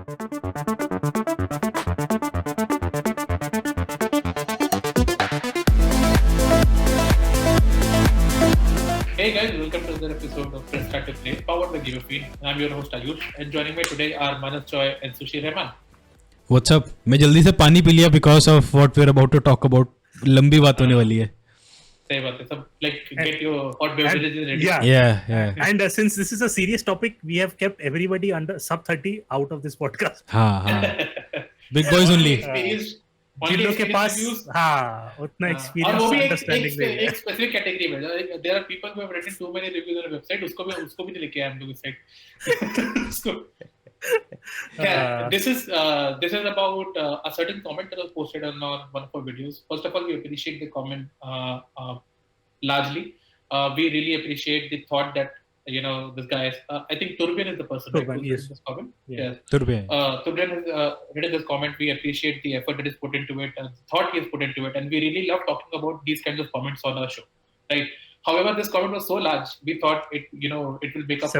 Hey guys, welcome to another episode of Press Start to Play, powered by Give Feed. I'm your host Ayush, and joining me today are Manas Choi and Sushi Rahman. What's up? मैं जल्दी से पानी P लिया because of what we're about to talk about. लंबी बात होने वाली है. सही बात है सब, like get your hot beverages ready. Yeah. And since this is a serious topic, we have kept everybody under sub 30 out of this podcast. हाँ. Big boys only. जिन लोग के पास उतना experience understanding नहीं है. एक specific category में, there are people who have written too many reviews on a website. उसको भी नहीं लेके आए हम लोग इस site. This is about a certain comment that was posted on one of our videos. First of all, we appreciate the comment largely. We really appreciate the thought that this guy is, I think Turbayan is the person who wrote this comment. Yes. Turbayan has written this comment. We appreciate the effort that is put into it and the thought he has put into it, and we really love talking about these kinds of comments on our show. Right. However, this comment was so large, we thought it will make up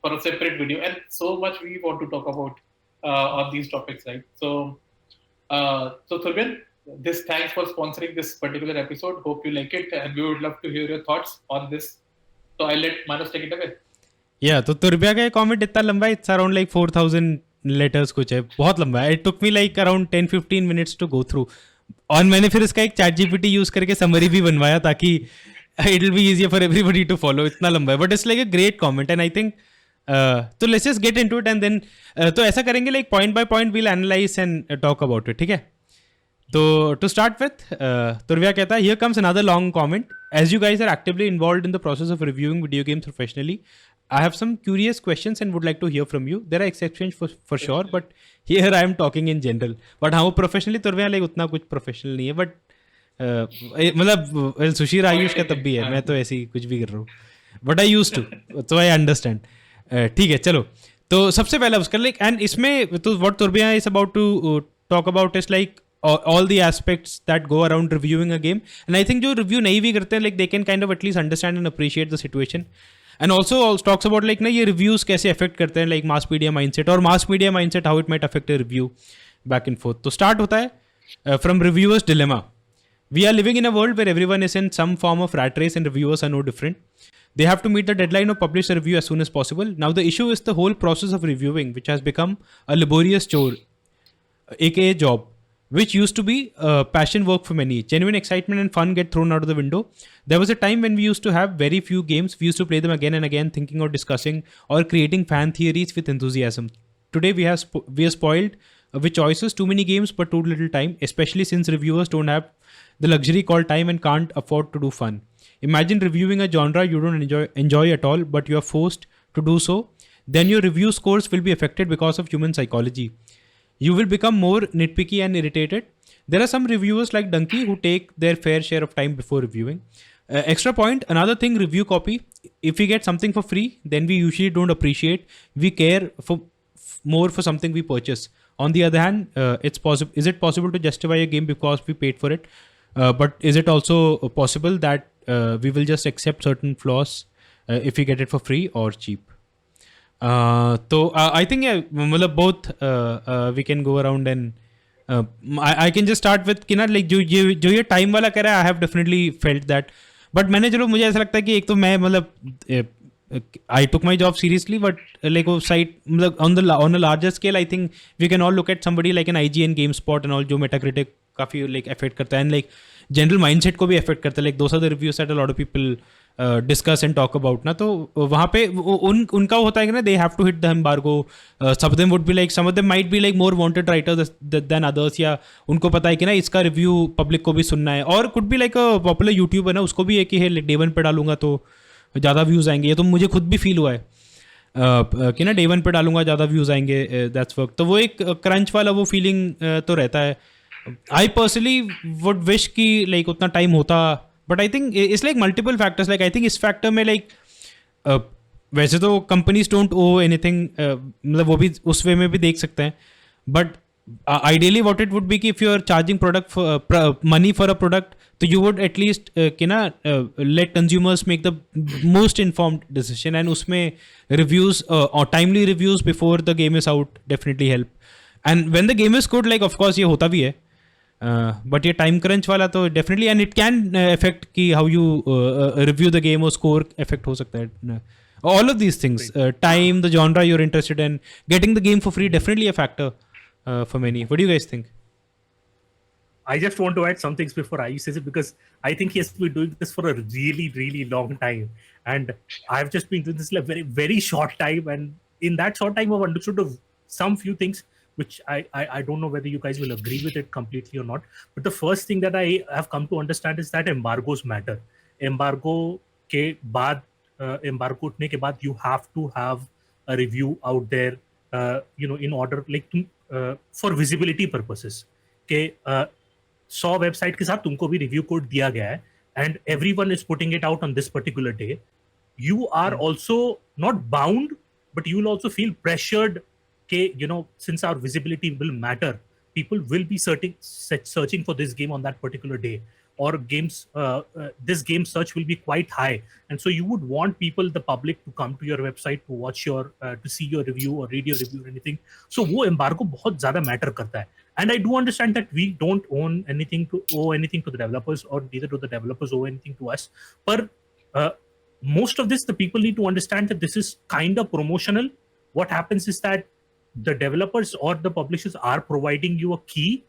for a separate video, and so much we want to talk about on these topics, right? So Turbayan, thanks for sponsoring this particular episode. Hope you like it, and we would love to hear your thoughts on this. So I'll let Manas take it away. Yeah, तो तुर्बिया का comment इतना लंबा है, it's around like 4,000 letters कुछ है, बहुत लंबा है. It took me like around 10-15 minutes to go through. और मैंने फिर इसका एक ChatGPT use करके summary भी बनवाया ताकि it'll be easier for everybody to follow. इतना लंबा है, but it's like a great comment, and I think तो let's just get into it, and then तो ऐसा करेंगे like point by point we'll analyze and talk about it, ठीक है? तो to start with, Turbiya कहता है, here comes another long comment. As you guys are actively involved in the process of reviewing video games professionally, I have some curious questions and would like to hear from you. There are exceptions for sure, but here I am talking in general. But हाँ वो professionally Turbiya like उतना कुछ professional नहीं है, but मतलब सुशीर आयुष का तब भी है, मैं तो ऐसे ही कुछ भी कर रहा हूँ. But I used to, so I understand. ठीक है, चलो. तो सबसे पहला उसका like, and इसमें तो what Turbiya is about to talk about is like all the aspects that go around reviewing a game, and I think जो review नहीं भी करते हैं like they can kind of at least understand and appreciate the situation, and also talks about like ना ये reviews कैसे affect करते हैं like mass media mindset और mass media mindset how it might affect a review back and forth. तो start होता है from reviewers dilemma. We are living in a world where everyone is in some form of rat race and reviewers are no different. They have to meet the deadline or publish a review as soon as possible. Now the issue is the whole process of reviewing, which has become a laborious chore, aka job, which used to be passion work for many. Genuine excitement and fun get thrown out of the window. There was a time when we used to have very few games. We used to play them again and again, thinking or discussing or creating fan theories with enthusiasm. Today we are spoiled with choices, too many games but too little time, especially since reviewers don't have the luxury called time and can't afford to do fun. Imagine reviewing a genre you don't enjoy at all, but you are forced to do so. Then your review scores will be affected because of human psychology. You will become more nitpicky and irritated. There are some reviewers like Donkey who take their fair share of time before reviewing. Extra point, another thing, review copy. If we get something for free, then we usually don't appreciate. We care more for something we purchase. On the other hand, is it possible to justify a game because we paid for it? But is it also possible that we will just accept certain flaws if we get it for free or cheap? So I think मतलब both we can go around, and I can just start with कि ना like जो ये time वाला कह रहा है, I have definitely felt that. But मैंने चलो मुझे ऐसा लगता है कि एक तो मैं मतलब I took my job seriously, but like वो site मतलब on a larger scale, I think we can all look at somebody like an IGN, GameSpot and all जो Metacritic काफी like affect करता है, and like general mindset को भी affect करता है. Like those are the reviews that a lot of people discuss and talk about ना. तो वहाँ पे उनका होता है कि ना they have to hit the embargo. Some of them would be like, some of them might be like more wanted writers than others, या उनको पता है कि ना इसका review public को भी सुनना है. और could be like a popular YouTuber ना, उसको भी है कि है day one पे डालूंगा तो ज़्यादा व्यूज़ आएंगे. ये तो मुझे खुद भी फील हुआ है कि ना day one पे डालूंगा ज़्यादा व्यूज़ आएंगे, that's work. तो वो एक क्रंच वाला वो फीलिंग तो रहता है. I personally would wish कि like उतना टाइम होता, but I think it's like multiple factors. Like I think इस factor में like वैसे तो companies don't owe anything, मतलब वो भी उस वे में भी देख सकते हैं, but ideally what it would be कि if you are charging product for money for a product, so you would at least let consumers make the most informed decision, and उसमें reviews or timely reviews before the game is out definitely help. And when the game is good, like of course ये होता भी है, but ये time crunch वाला तो definitely, and it can affect कि how you review the game or score affect हो सकता है. All of these things, time, the genre you're interested in, getting the game for free, definitely a factor for many. What do you guys think? I just want to add some things before Ayush says it, because I think he has been doing this for a really, really long time. And I've just been doing this like very, very short time. And in that short time, I've understood of some few things, which I don't know whether you guys will agree with it completely or not. But the first thing that I have come to understand is that embargoes matter. Embargo के बाद embargo उठने के बाद you have to have a review out there, in order like for visibility purposes. के 100 website के साथ तुमको भी रिव्यू कोड दिया गया है, and everyone is putting it out on this particular day, you are also not bound, but you will also feel pressured ke, since our visibility will matter, people will be searching for this game on that particular day, or this game search will be quite high, and so you would want people, the public, to come to your website to watch to see your review or read your review or anything. So वो embargo बहुत ज़्यादा matter करता है. And I do understand that we don't owe anything to the developers, or neither do the developers owe anything to us. But most of this, the people need to understand that this is kind of promotional. What happens is that the developers or the publishers are providing you a key,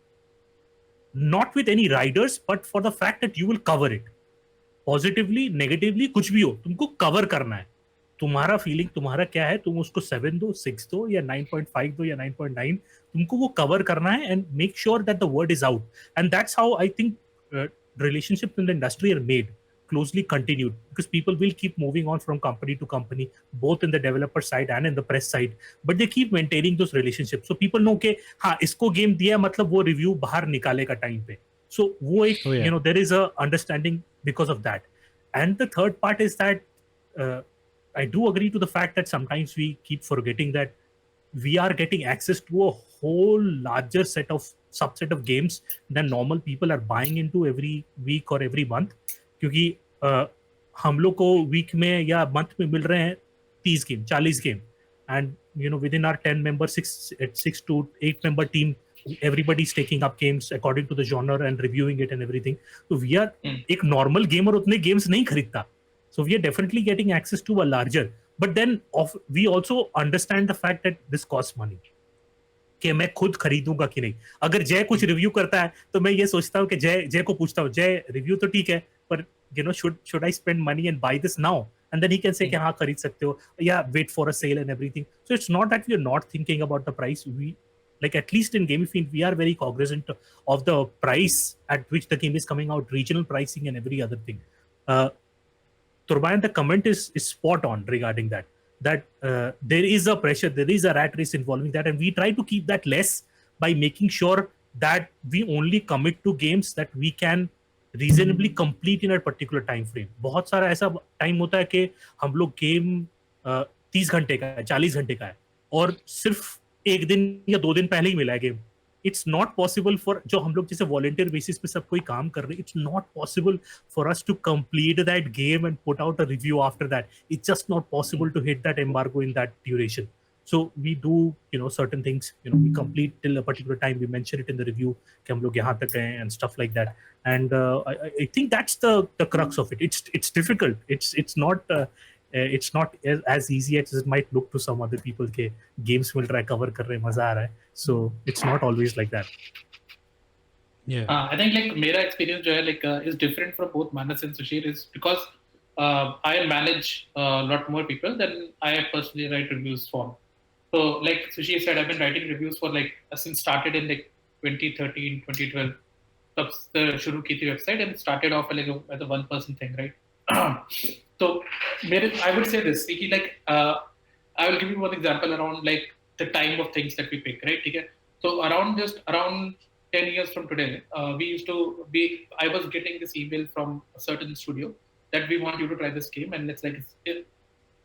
not with any riders, but for the fact that you will cover it. Positively, negatively, कुछ भी हो, तुमको cover करना है. तुम्हारा feeling तुम्हारा क्या है, तुम उसको 7 दो, 6 दो, या 9.5 दो, या 9.9, तुमको वो कवर करना है, and make sure that the word is out. And that's how I think relationships in the industry are made, closely continued, because people will keep moving on from company to company, both in the developer side and in the press side, but they keep maintaining those relationships. So people know कि हाँ इसको game दिया मतलब वो review बाहर निकालेगा time पे. So वो एक there is a understanding because of that. And the third part is that I do agree to the fact that sometimes we keep forgetting that we are getting access to a whole larger subset of games than normal people are buying into every week or every month. क्योंकि हम लोग को week में या month में मिल रहे हैं 30 game, 40 game, and within our 10 member 6 to 8 member team, everybody is taking up games according to the genre and reviewing it and everything. So we are एक normal gamer उतने games नहीं खरीदता. So we are definitely getting access to a larger, but then we also understand the fact that this costs money. कि मैं खुद खरीदूंगा कि नहीं. अगर जय कुछ रिव्यू करता है तो मैं ये सोचता हूँ कि जय को पूछता हूँ, जय रिव्यू तो ठीक है, पर should I spend money and buy this now? And then he can say कि हाँ खरीद सकते हो, yeah, wait for a sale and everything. So it's not that we are not thinking about the price. We, like, at least in Gamify, we are very cognizant of the price at which the game is coming out, regional pricing and every other thing. Turbayan, the comment is spot on regarding that there is a pressure, there is a rat race involving that, and we try to keep that less by making sure that we only commit to games that we can reasonably complete in a particular time frame. बहुत सारा ऐसा time होता है कि हम लोग game 30 घंटे का है, 40 घंटे का है, और सिर्फ एक दिन या 2 दिन पहले ही मिला है game. It's not possible for जो हम लोग जैसे वॉलंटियर बेसिस पे सब कोई काम कर रहे हैं, it's not possible for us to complete that game and put out a review after that. It's just not possible to hit that embargo in that duration. So we do certain things, we complete till a particular time, we mention it in the review कि हम लोग यहाँ तक गए and stuff like that. And I think that's the crux of it. It's difficult. It's not as easy as it might look to some other people के games मिल रहा है, cover कर रहे हैं, मजा आ रहा है. So it's not always like that. Yeah. I think like मेरा experience जो है is different from both Manas and Sushir, is because I manage a lot more people than I personally write reviews for. So like Sushir said, I've been writing reviews for since started in 2013, 2012. तब से शुरू की थी website, and it started off as a one-person thing, right? So I would say this, I will give you one example around the time of things that we pick, right? Okay? So around 10 years from today, I was getting this email from a certain studio that we want you to try this game, and it's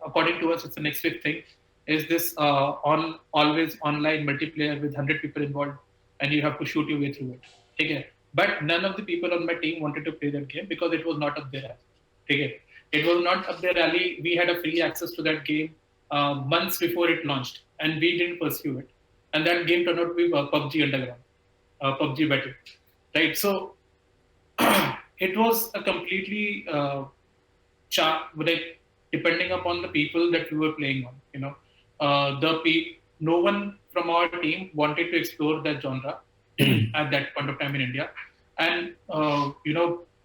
according to us, it's the next big thing. Is this always online multiplayer with 100 people involved? and you have to shoot your way through it. Okay? But none of the people on my team wanted to play that game because it was not up their alley. Okay? It was not up their alley. We had a free access to that game months before it launched, and we didn't pursue it. And that game turned out to be PUBG Underground, PUBG Battle, right? So it was a completely like depending upon the people that we were playing on. No one from our team wanted to explore that genre at that point of time in India, and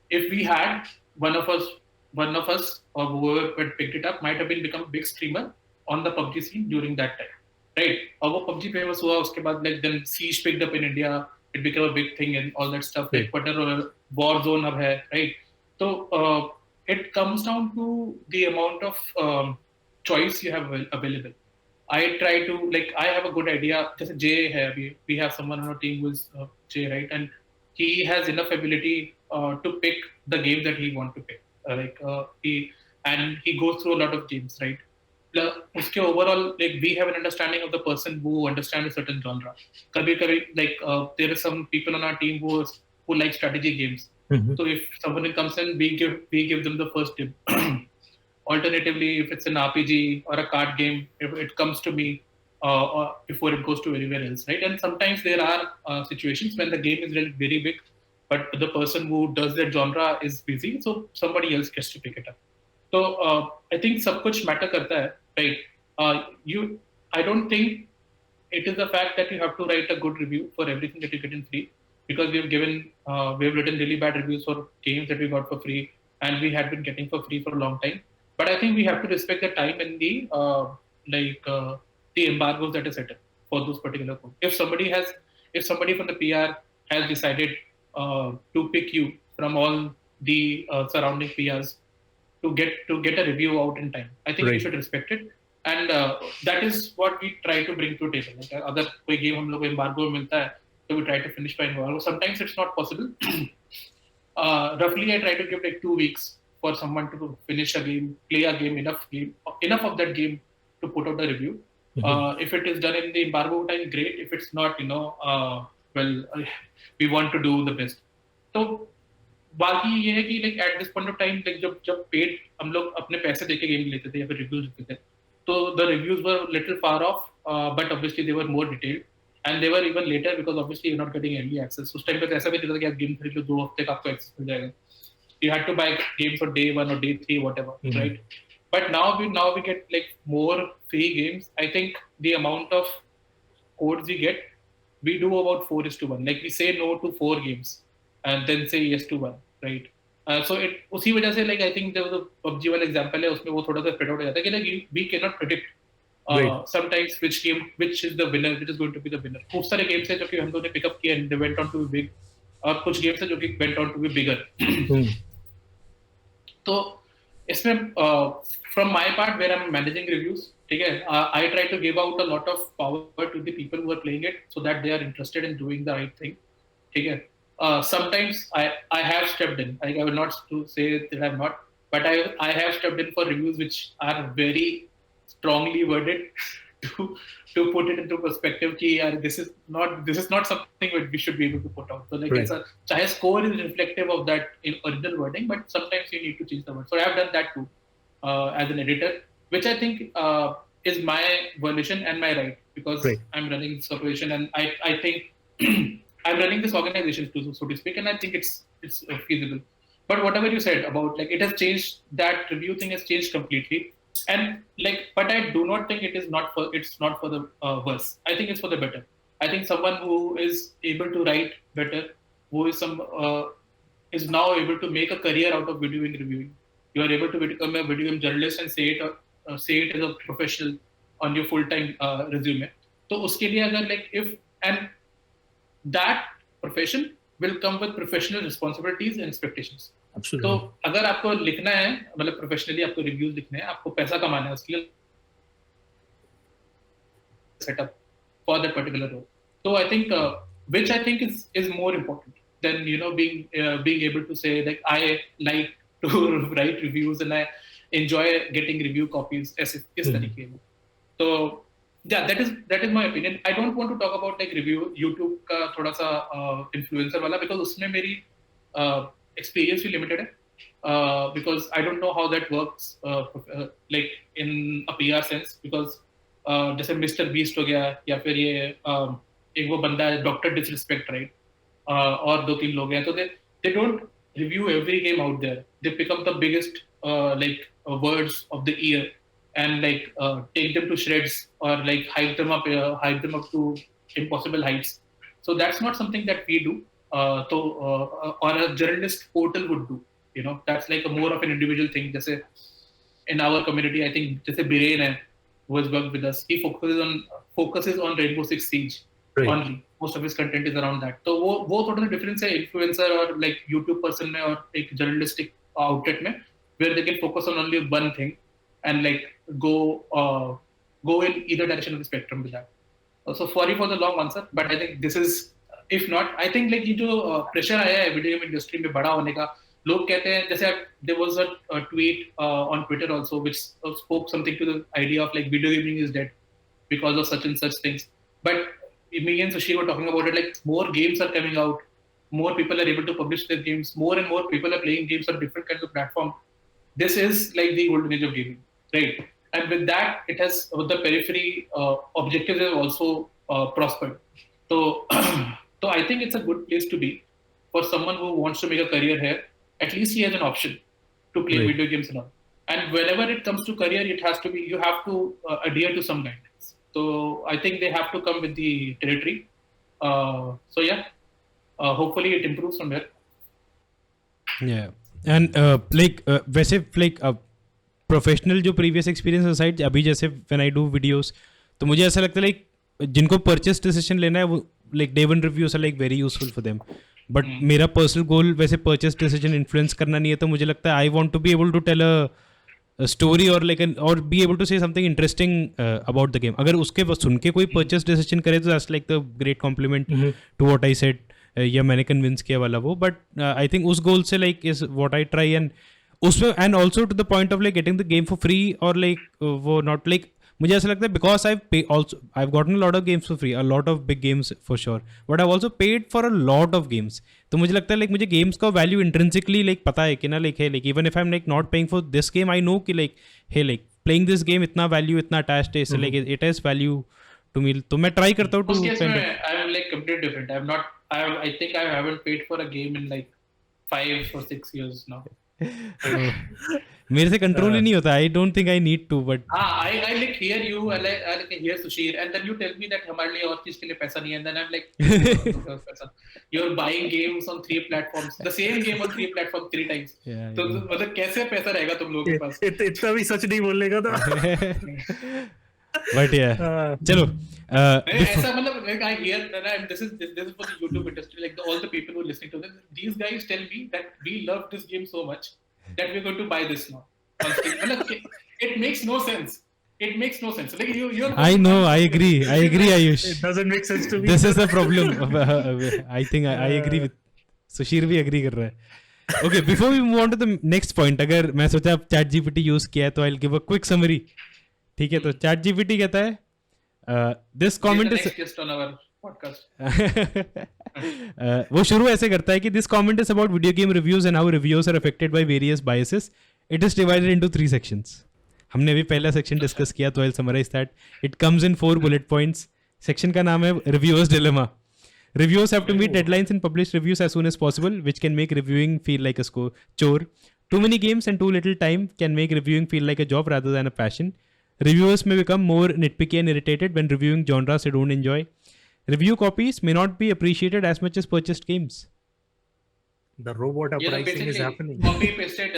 if we had one of us or whoever had picked it up might have become a big streamer on the PUBG scene during that time, right? और वो PUBG famous हुआ उसके बाद like then Siege picked up in India, it became a big thing and all that stuff. Like Twitter war zone अब है, right? So it comes down to the amount of choice you have available. I try to I have a good idea. Just Jay hai, we have someone on our team who is Jay, right? And he has enough ability to pick the game that he wants to pick. He goes through a lot of games, right? Uske overall, we have an understanding of the person who understands a certain genre. There are some people on our team who like strategy games. Mm-hmm. So if someone comes in, we give them the first tip. Alternatively, if it's an RPG or a card game, if it comes to me before it goes to anywhere else, right? And sometimes there are situations when the game is really very big, but the person who does that genre is busy, so somebody else gets to pick it up. So I think सब कुछ matter करता है, right? I don't think it is the fact that you have to write a good review for everything that you get in free, because we have written really bad reviews for games that we got for free, and we had been getting for free for a long time. But I think we have to respect the time and the embargoes that are set up for those particular codes. If somebody from the PR has decided to pick you from all the surrounding PRs to get a review out in time, I think we should respect it. And that is what we try to bring to the table. अगर कोई game हम लोग embargo में मिलता है, so we try to finish by embargo. Sometimes it's not possible. Roughly, I try to give 2 weeks for someone to finish a game, play a game, enough of that game to put out a review. Mm-hmm. If it is done in the embargo time, great. If it's not, we want to do the best. So, बाकी ये है कि at this point of time, जब paid हम लोग अपने पैसे देके game लेते थे या फिर reviews देते थे, so the reviews were little far off, but obviously they were more detailed, and they were even later because obviously you're not getting early access. उस time पे ऐसा भी नहीं था कि आप game खरीद लो 2 हफ्ते का आपको access मिल जाएगा. You had to buy games for day 1 or day 3, whatever, mm-hmm. right? But now we get more free games. I think the amount of codes we get, we do about 4:1. We say no to 4 games and then say yes to 1, right? So उसी वजह से I think there was a PUBG one example है, उसमें वो थोड़ा सा spread out हो जाता है कि we cannot predict sometimes which is the winner, which is going to be the winner. खूब सारे games है जो कि हम लोगों ने pick up किए and they went on to be big. और कुछ games है जो कि went on to be bigger. तो इसमें from my part where I'm managing reviews, ठीक है, I try to give out a lot of power to the people who are playing it so that they are interested in doing the right thing, ठीक है. Sometimes I have stepped in. I will not to say that I'm not, but I have stepped in for reviews which are very strongly worded to put it into perspective कि यार this is not something that we should be able to put out. So चाहे score is reflective of that in original wording, but sometimes you need to change the word. So I have done that too as an editor, which I think is my volition and my right, because I'm running this corporation and I think I'm running this organization too, so to speak, and I think it's feasible. But whatever you said about it has changed, that review thing has changed completely. And but I do not think it's not for the worse. I think it's for the better. I think someone who is able to write better, who is is now able to make a career out of video game reviewing. You are able to become a video game journalist and say it as a professional on your full-time resume. So uske liye agar if and that profession will come with professional responsibilities and expectations. Absolutely. तो अगर आपको लिखना है, मतलब professionally आपको reviews लिखने हैं, आपको पैसा कमाना है, उसके लिए setup for that particular role. So I think which I think is more important than being able to say I like to write reviews and I enjoy getting review copies as इस तरीके में. So Yeah, that is my opinion. I don't want to talk about like review YouTube का थोड़ा सा influencer वाला because उसमें मेरी experience भी limited है. Because I don't know how that works like in a PR sense because जैसे Mr. Beast हो गया या फिर ये एक वो बंदा है Dr. Disrespect, right? और 2-3 लोग हैं तो they don't review every game out there. They pick up the biggest words of the year and take them to shreds or like hype them up to impossible heights. So that's not something that we do. Or a journalist portal would do. You know, that's like a more of an individual thing. Just in our community, I think just Birain who has worked with us, he focuses on Rainbow Six Siege only. Most of his content is around that. So वो थोड़ा सा difference है influencer और like YouTube person में और एक journalistic outlet में where they can focus on only one thing and like go in either direction of the spectrum with that. So sorry for the long answer, but I think this is, if not, I think like ये जो pressure आया है video game industry में बड़ा होने का, लोग कहते हैं जैसे there was a tweet on Twitter also which spoke something to the idea of like video gaming is dead because of such and such things. But me and Sushil were talking about it, like more games are coming out, more people are able to publish their games, more and more people are playing games on different kinds of platforms. This is like the golden age of gaming, right? And with that, it has the periphery objectives have also prospered. So, so I think it's a good place to be for someone who wants to make a career here. At least he has an option to play video games and all. And whenever it comes to career, it has to be, you have to adhere to some guidelines. So I think they have to come with the territory. So yeah, hopefully it improves from here. Yeah, and वैसे like professional जो previous experience side अभी जैसे when I do videos तो मुझे ऐसा लगता है like जिनको परचेस डिसीजन लेना है वो like day one reviews are like very useful for them but मेरा पर्सनल गोल वैसे परचेस डिसीजन इन्फ्लुएंस करना नहीं है तो मुझे लगता है I want to be able to tell a story और लाइक और be able to say something interesting about the game अगर उसके सुन के कोई परचेस डिसीजन करे तो that's like the great compliment to what I said या मैंने कन्विंस किया वाला वो बट आई थिंक उस गोल से like is what I try and उसमें and also to the point of like getting the game for free और like वो नॉट लाइक मुझे ऐसा लगता है because I gotten lot of games for free a lot of big games for sure but I also paid for a lot of games तो मुझे लगता है लाइक मुझे गेम्स का वैल्यू इंट्रिंसिकली लाइक पता है कि ना लाइक है like even if I am like not paying for this game I know कि लाइक है लाइक प्लेइंग दिस गेम इतना वैल्यू इतना अटैच्ड है इससे like it has value to me तो मैं ट्राई करता हूँ to I am like completely different I am not I think I haven't paid for a game in like 5 or 6 years now. मेरे से control ही नहीं होता I don't think I need to but I like hear you I like hear Sushir and then you tell me that हमारे लिए और चीज के लिए पैसा नहीं है and then I am like you are buying games on 3 platforms the same game on 3 platforms 3 times तो मतलब कैसे पैसा रहेगा तुम लोगों के पास इतना भी सच नहीं बोलने का था बट या चलो ऐसा मतलब like I hear that this is for the YouTube industry like all the people who are listening to this these guys tell me that we love this game so much that we're going to buy this now it makes no sense like you're I know I agree Ayush it doesn't make sense to me this is the problem I think I agree with Sushir भी agree कर रहा है okay before we move on to the next point अगर मैं सोचा chat GPT use किया है तो I'll give a quick summary ठीक है तो चैट जीपीटी कहता है दिस कमेंट इज वो शुरू ऐसे करता है कि this comment is about video game reviews and how reviews are affected by various biases it is divided into 3 sections हमने अभी पहला सेक्शन डिस्कस किया तो I will summarise that it comes in 4 bullet points section का नाम है reviewers dilemma reviewers have to meet deadlines and publish reviews as soon as possible which can make reviewing feel like a chore too many games and too little time can make reviewing feel like a job rather than a passion Reviewers may become more nitpicky and irritated when reviewing genres they don't enjoy. Review copies may not be appreciated as much as purchased games. The robot uprising is happening. Copy pasted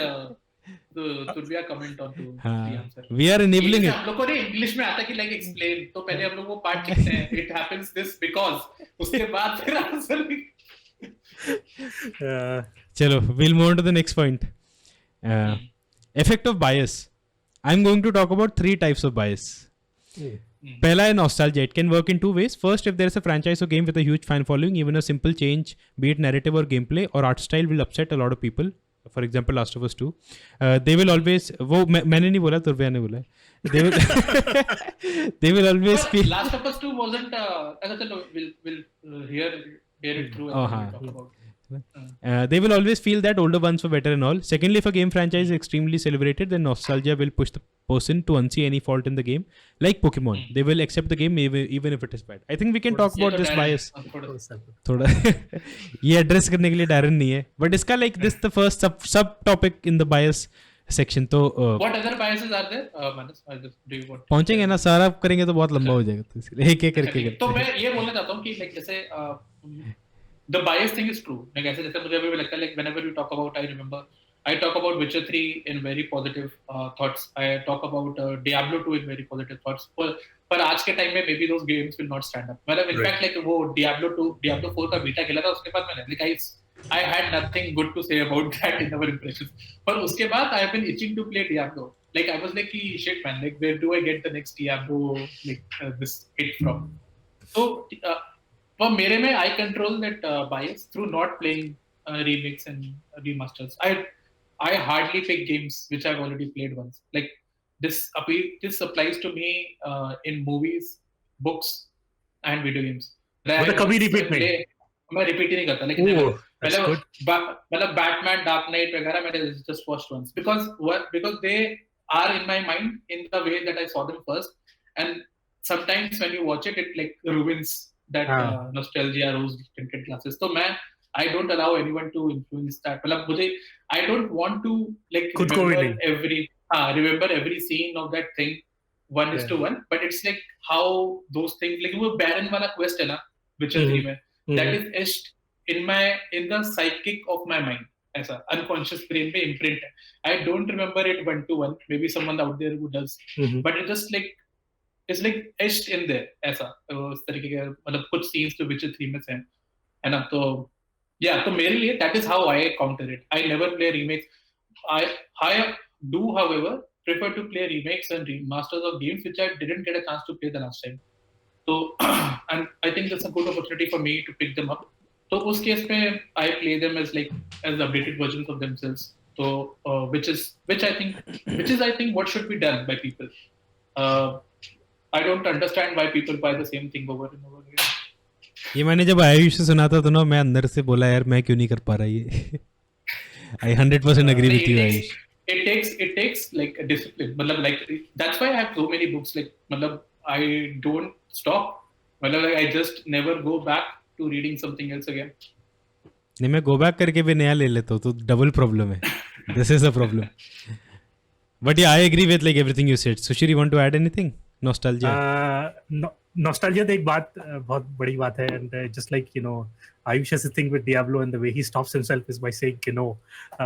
the Turbayan comment onto the answer. We are enabling it. हम लोग को नहीं English में आता कि like explain तो पहले हम लोग वो पार्ट लिखते हैं it happens this because उसके बाद फिर आंसर चलो we'll move on to the next point. Effect of bias. I'm going to talk about 3 types of bias. Pehla is nostalgia. It can work in 2 ways. First, if there is a franchise or game with a huge fan following, even a simple change, be it narrative or gameplay or art style, will upset a lot of people. for example Last of Us 2, they will always, वो मैंने नहीं बोला, तुर्बया ने बोला है, they will they will always feel Last of Us 2 wasn't we'll hear it through and we'll talk about. They will always feel that older ones were better and all. Secondly, if a game franchise is extremely celebrated, then nostalgia will push the person to unsee any fault in the game. Like Pokemon, they will accept the game even if it is bad. I think we can talk about this bias. थोड़ा ये address करने के लिए Darren नहीं है, but इसका like this the first sub topic in the bias section. तो what other biases are there? Manas, do you want? पहुंचेंगे ना, सारा करेंगे तो बहुत लंबा हो जाएगा, तो इसलिए एक एक करके तो मैं ये बोलना चाहता हूँ कि like जैसे the bias thing is true. Like ऐसे जैसे मुझे भी लगता है like whenever you talk about, I talk about Witcher 3 in very positive thoughts. I talk about Diablo 2 in very positive thoughts. पर आज के टाइम में maybe those games will not stand up. मतलब in fact like वो Diablo 4 का beta खेला था, उसके बाद मैंने like I had nothing good to say about that in our impressions. पर उसके बाद I have been itching to play Diablo. Like I was like shit man, like where do I get the next Diablo like this hit from? So for मेरे में I control that bias through not playing remakes and remasters. I hardly pick games which I've already played once. Like this applies to me in movies, books, and video games. मतलब कभी repeat नहीं. मैं repeat ही नहीं करता. लेकिन मतलब Batman, Dark Knight वगैरह मैंने just watched once because they are in my mind in the way that I saw them first, and sometimes when you watch it, it like ruins that nostalgia rose-tinted glasses. So I don't allow anyone to influence that. मतलब मुझे I don't want to like remember every scene of that thing 1:1, but it's like how those things like वो Baron वाला quest है ना Witcher 3 में, that is etched in the psychic of my mind. ऐसा unconscious brain पे imprint है. I don't remember it 1:1. Maybe someone out there who does, but it just like it's like etched in there. ऐसा उस तरीके के मतलब कुछ scenes तो Witcher 3 में से हैं, है ना? तो yeah, तो मेरे लिए that is how I counter it. I never play remakes. I do, however, prefer to play remakes and remasters of games which I didn't get a chance to play the last time. So and I think that's a good opportunity for me to pick them up. So उस case में I play them as updated versions of themselves. So which is I think what should be done by people. I don't understand why people buy the same thing over and over again. ये मैंने जब आयुष से सुना था तो ना मैं अंदर से बोला यार मैं क्यों नहीं कर पा रहा ये. I 100% agree with you, Ayush. It takes like a discipline. मतलब like that's why I have so many books. Like मतलब I don't stop. मतलब like I just never go back to reading something else again. नहीं मैं go back करके भी नया ले लेता हूँ तो double problem है. This is a problem. But yeah, I agree with like everything you said. Sushir, you want to add anything? Nostalgia. Nostalgia एक बात बहुत बड़ी बात है, and just like Ayush has a thing with Diablo and the way he stops himself is by saying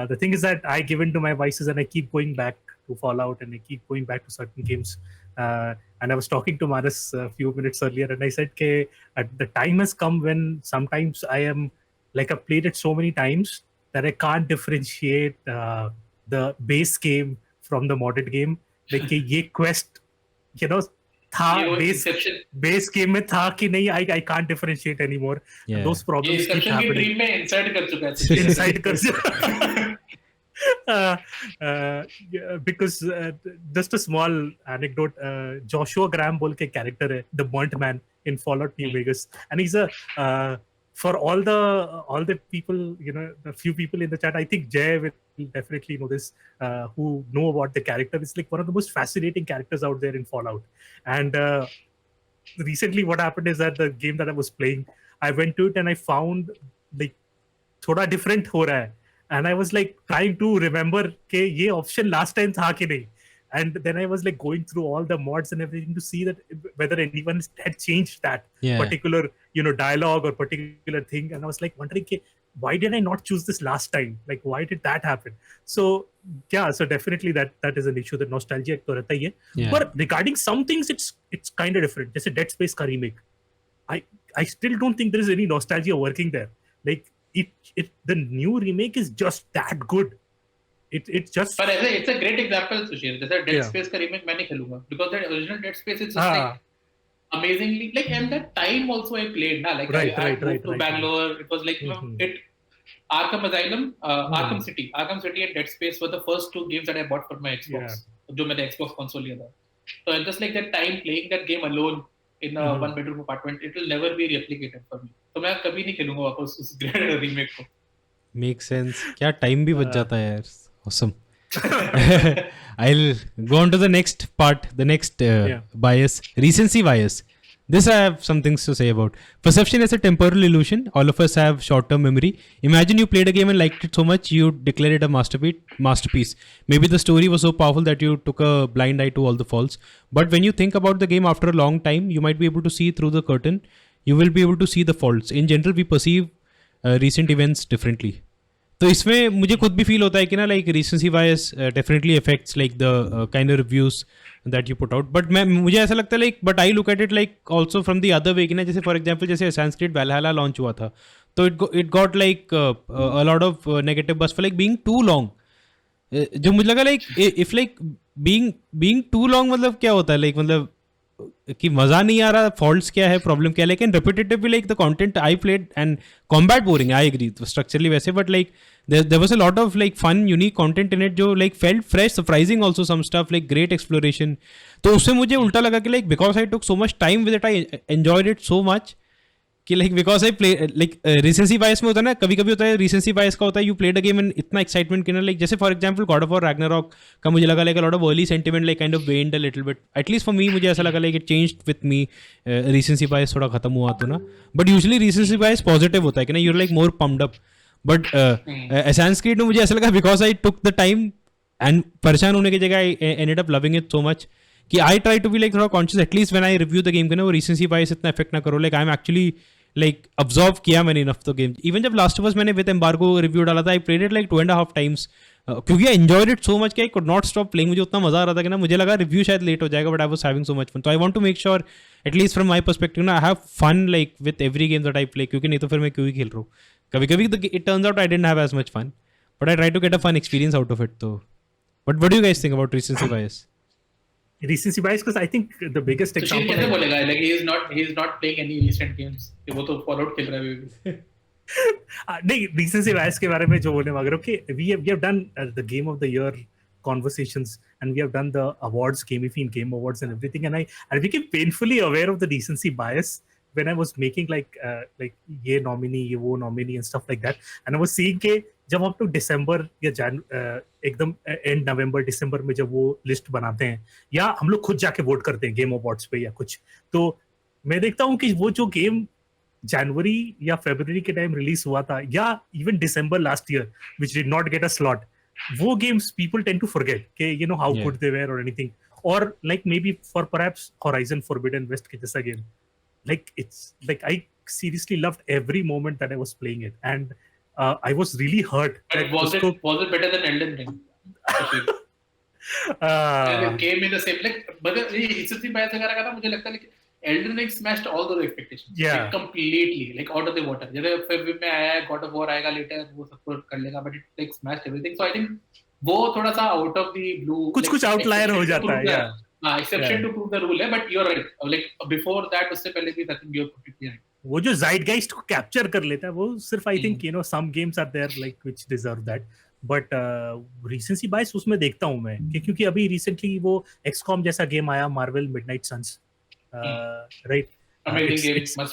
the thing is that I give in to my vices and I keep going back to Fallout and I keep going back to certain games, and I was talking to Manas a few minutes earlier and I said the time has come when sometimes I am like I've played it so many times that I can't differentiate the base game from the modded game. Like ये quest था base game में था कि नहीं, I can't differentiate anymore. Yeah. Those problems keep happening. Dream में insert कर चुका है. Inside कर because just a small anecdote, Joshua Graham बोल के character है, the burnt man in Fallout New Vegas, and he's a for all the people, the few people in the chat, I think Jay will definitely know this, who know about the character. It's like one of the most fascinating characters out there in Fallout. And recently what happened is that the game that I was playing, I went to it and I found like thoda different ho raha hai. And I was like trying to remember ke ye option last time tha ki nahi. And then I was like going through all the mods and everything to see that whether anyone had changed that particular, dialogue or particular thing. And I was like wondering, why did I not choose this last time? Like, why did that happen? So, yeah, so definitely that is an issue. That nostalgia to rehta hi hai. But regarding some things, it's kind of different. Just a Dead Space ka remake. I still don't think there is any nostalgia working there. Like, the new remake is just that good. It's just. But it's a great example, Sushil. There's a Dead Space ka remake मैं नहीं खेलूँगा because that original Dead Space is just like amazingly like, and that time also I played na, like I moved to Bangalore. It was like Arkham Asylum, Arkham City and Dead Space were the first two games that I bought for my Xbox. जो मैंने Xbox console लिया था. So just like that time playing that game alone in a one bedroom apartment, it will never be replicated for me. तो मैं कभी नहीं खेलूंगा वापस उस remake को. Make sense. क्या time भी बच जाता है यार. Awesome. I'll go on to the next part, the next bias, recency bias. This I have some things to say about. Perception is a temporal illusion. All of us have short-term memory. Imagine you played a game and liked it so much you declared it a masterpiece. Maybe the story was so powerful that you took a blind eye to all the faults. But when you think about the game after a long time, you might be able to see through the curtain. You will be able to see the faults. In general, we perceive recent events differently. तो इसमें मुझे खुद भी feel होता है कि ना like recency bias definitely affects like the kind of reviews that you put out but मैं मुझे ऐसा लगता है like but I look at it like also from the other way कि ना जैसे फॉर एग्जांपल जैसे संस्कृत वैल्हला लॉन्च हुआ था तो it got like a lot of negative buzz for like being too long जो मुझे लगा like if like being too long मतलब क्या होता है लाइक मतलब कि मजा नहीं आ रहा फॉल्ट्स क्या है प्रॉब्लम क्या है लेकिन repetitively like the content I played and combat boring I agree structurally वैसे but like there was a lot of like fun unique content in it जो like felt fresh surprising also some stuff like great exploration तो उससे मुझे उल्टा लगा कि like because I took so much time with it I enjoyed it so much कि like because I play like recency bias में होता है ना कभी कभी होता है recency bias का होता है you played a game and इतना excitement कि ना like जैसे for example God of War Ragnarok का मुझे लगा like a lot of early sentiment like kind of waned a little bit at least for me मुझे ऐसा लगा like it changed with me recency bias थोड़ा खत्म हुआ तो ना but usually recency bias positive होता है कि ना you're like more pumped up बट Assassin's Creed में मुझे ऐसा लगा because I took the time and परेशान होने की जगह I ended up loving it so much कि I try to be like थोड़ा conscious at least when I review the game के ना वो रिसेंसी बायस इतना इफेक्ट ना करो like I am actually like absorb किया मैंने इनफ द गेम इवन जब लास्ट ऑफ अस मैंने विद एम्बार्गो रिव्यू डाला था I played it like 2.5 times क्योंकि I enjoyed it so much कि I could not stop playing मुझे उतना मजा आ रहा था कि ना मुझे लगा रिव्यू शायद लेट हो जाएगा but I was having so much fun तो I want to make sure at least from my perspective ना I have fun like with every game that I play क्योंकि नहीं तो फिर मैं क्यों ही खेल रहा हूँ कभी कभी it turns out I didn't have as much fun but I try to get a fun experience out of it though but what do you guys think about recency bias because I think the biggest example कैसे बोलेगा like he is not playing any recent games वो तो Fallout खेल रहा है नहीं recency bias के बारे में जो बोलने वाला हूँ कि we have done the game of the year conversations and we have done the awards game awards and everything and I became painfully aware of the recency bias when I was making like ये nominee ये वो nominee and stuff like that and I was seeing के जब हम लोग दिसंबर या एकदम and November दिसंबर में जब वो लिस्ट बनाते हैं या हम लोग खुद जाके वोट करते हैं गेम अवार्ड्स पे या कुछ तो मैं देखता हूँ कि वो जो गेम जनवरी या फरवरी के टाइम रिलीज हुआ था या even December last year which did not get a slot वो games people tend to forget कि you know how good they were और एनीथिंग और like maybe for perhaps Horizon Forbidden West के जैसा गेम like it's like I seriously loved every moment that I was playing it and I was really hurt but was it better than Elden Ring it came in the same like but recency bias वगैरह का ना मुझे लगता है like Elden Ring smashed all those expectations like completely like out of the water जैसे February में आया God of War आएगा later वो सब कर लेगा but it like smashed everything so I think वो थोड़ा सा out of the blue कुछ outlier हो जाता है exception to prove the rule है but you're right like before that उससे पहले भी I think you're completely right वो जो zeitgeist को कैप्चर कर लेता है वो सिर्फ I think you know some games are there like which deserve that but recency bias उसमें देखता हूं मैं क्योंकि अभी रिसेंटली वो XCOM जैसा गेम आया Marvel Midnight Suns right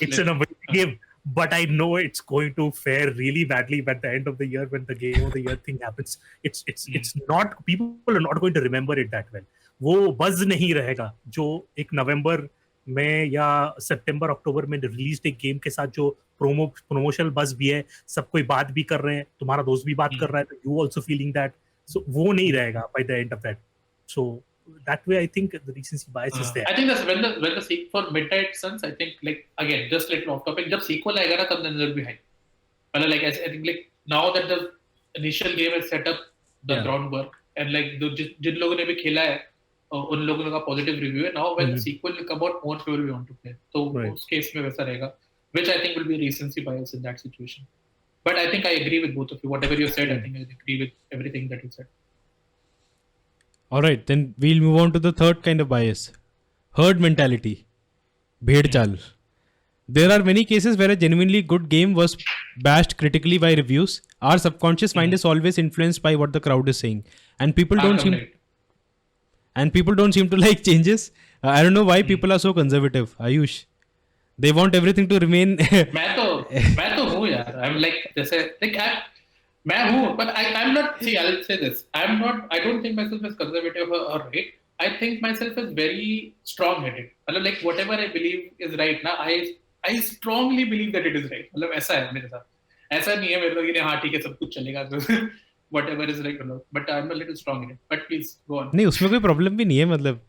it's an amazing game but I know it's going to fare really badly at the end of the year when the game of the year thing happens it's not people are not going to remember it that well वो बज नहीं रहेगा जो एक नवंबर में या सितंबर अक्टूबर में release एक गेम के साथ जो प्रमोशनल बज भी है सब कोई बात भी कर रहे हैं तुम्हारा दोस्त भी बात कर रहा है तो you also feeling that so वो नहीं रहेगा by the end of that so that way I think the recency bias is there I think that's when the sequel for Midnight Suns I think like again just little off topic जब sequel आएगा ना तब then there will be hype but like I think like now that the initial game has set up the groundwork and like जिन लोगों ने भी खेला है उन लोगों का पॉजिटिव रिव्यू है now when sequel will come out more people will want to play तो उस केस में वैसा रहेगा which I think will be recency bias in that situation but I think I agree with both of you whatever you said I think I agree with everything that you said Alright, then we'll move on to the third kind of bias. Herd mentality. भेड़ चाल. There are many cases where a genuinely good game was bashed critically by reviews. Our subconscious mind is always influenced by what the crowd is saying, and Arkham Knight. people don't seem to like changes. I don't know why people are so conservative. Ayush, they want everything to remain. मैं तो हूँ यार. I'm like जैसे like मैं हूँ, but I'm not. See, I'll say this. I'm not. I don't think myself as conservative or right. I think myself as very strong-headed. मतलब like whatever I believe is right ना, I strongly believe that it is right. मतलब ऐसा है मेरे साथ. ऐसा नहीं है मेरे को कि हाँ ठीक है सब कुछ चलेगा तो whatever is right or not. But I'm a little strong-headed. But please go on. नहीं उसमें कोई प्रॉब्लम भी नहीं है मतलब.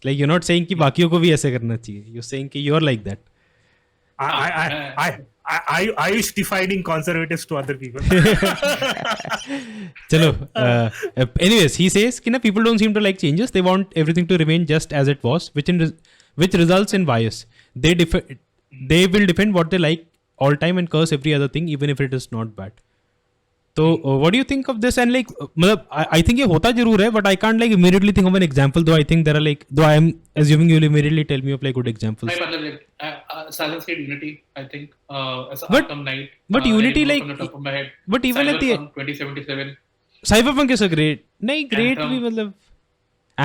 Like you're not saying कि बाकियों को भी ऐसे करना चाहिए. You're saying कि you're like that. I is defining conservatives to other people. चलो. Anyways, he says कि ना people don't seem to like changes. They want everything to remain just as it was, which results in bias. They will defend what they like all time and curse every other thing, even if it is not bad. So, what do you think of this? And like, I think ये होता जरूर है, but I can't like immediately think of an example. Though I think there are like, though I am assuming you'll immediately tell me of like good examples. नहीं मतलब like Assassin's Creed Unity, I think. As But- Arkham Knight. but Unity, from like, the top of my head. but even at the Cyberpunk 2077. Cyberpunk is a great, नहीं great Anthem. भी मतलब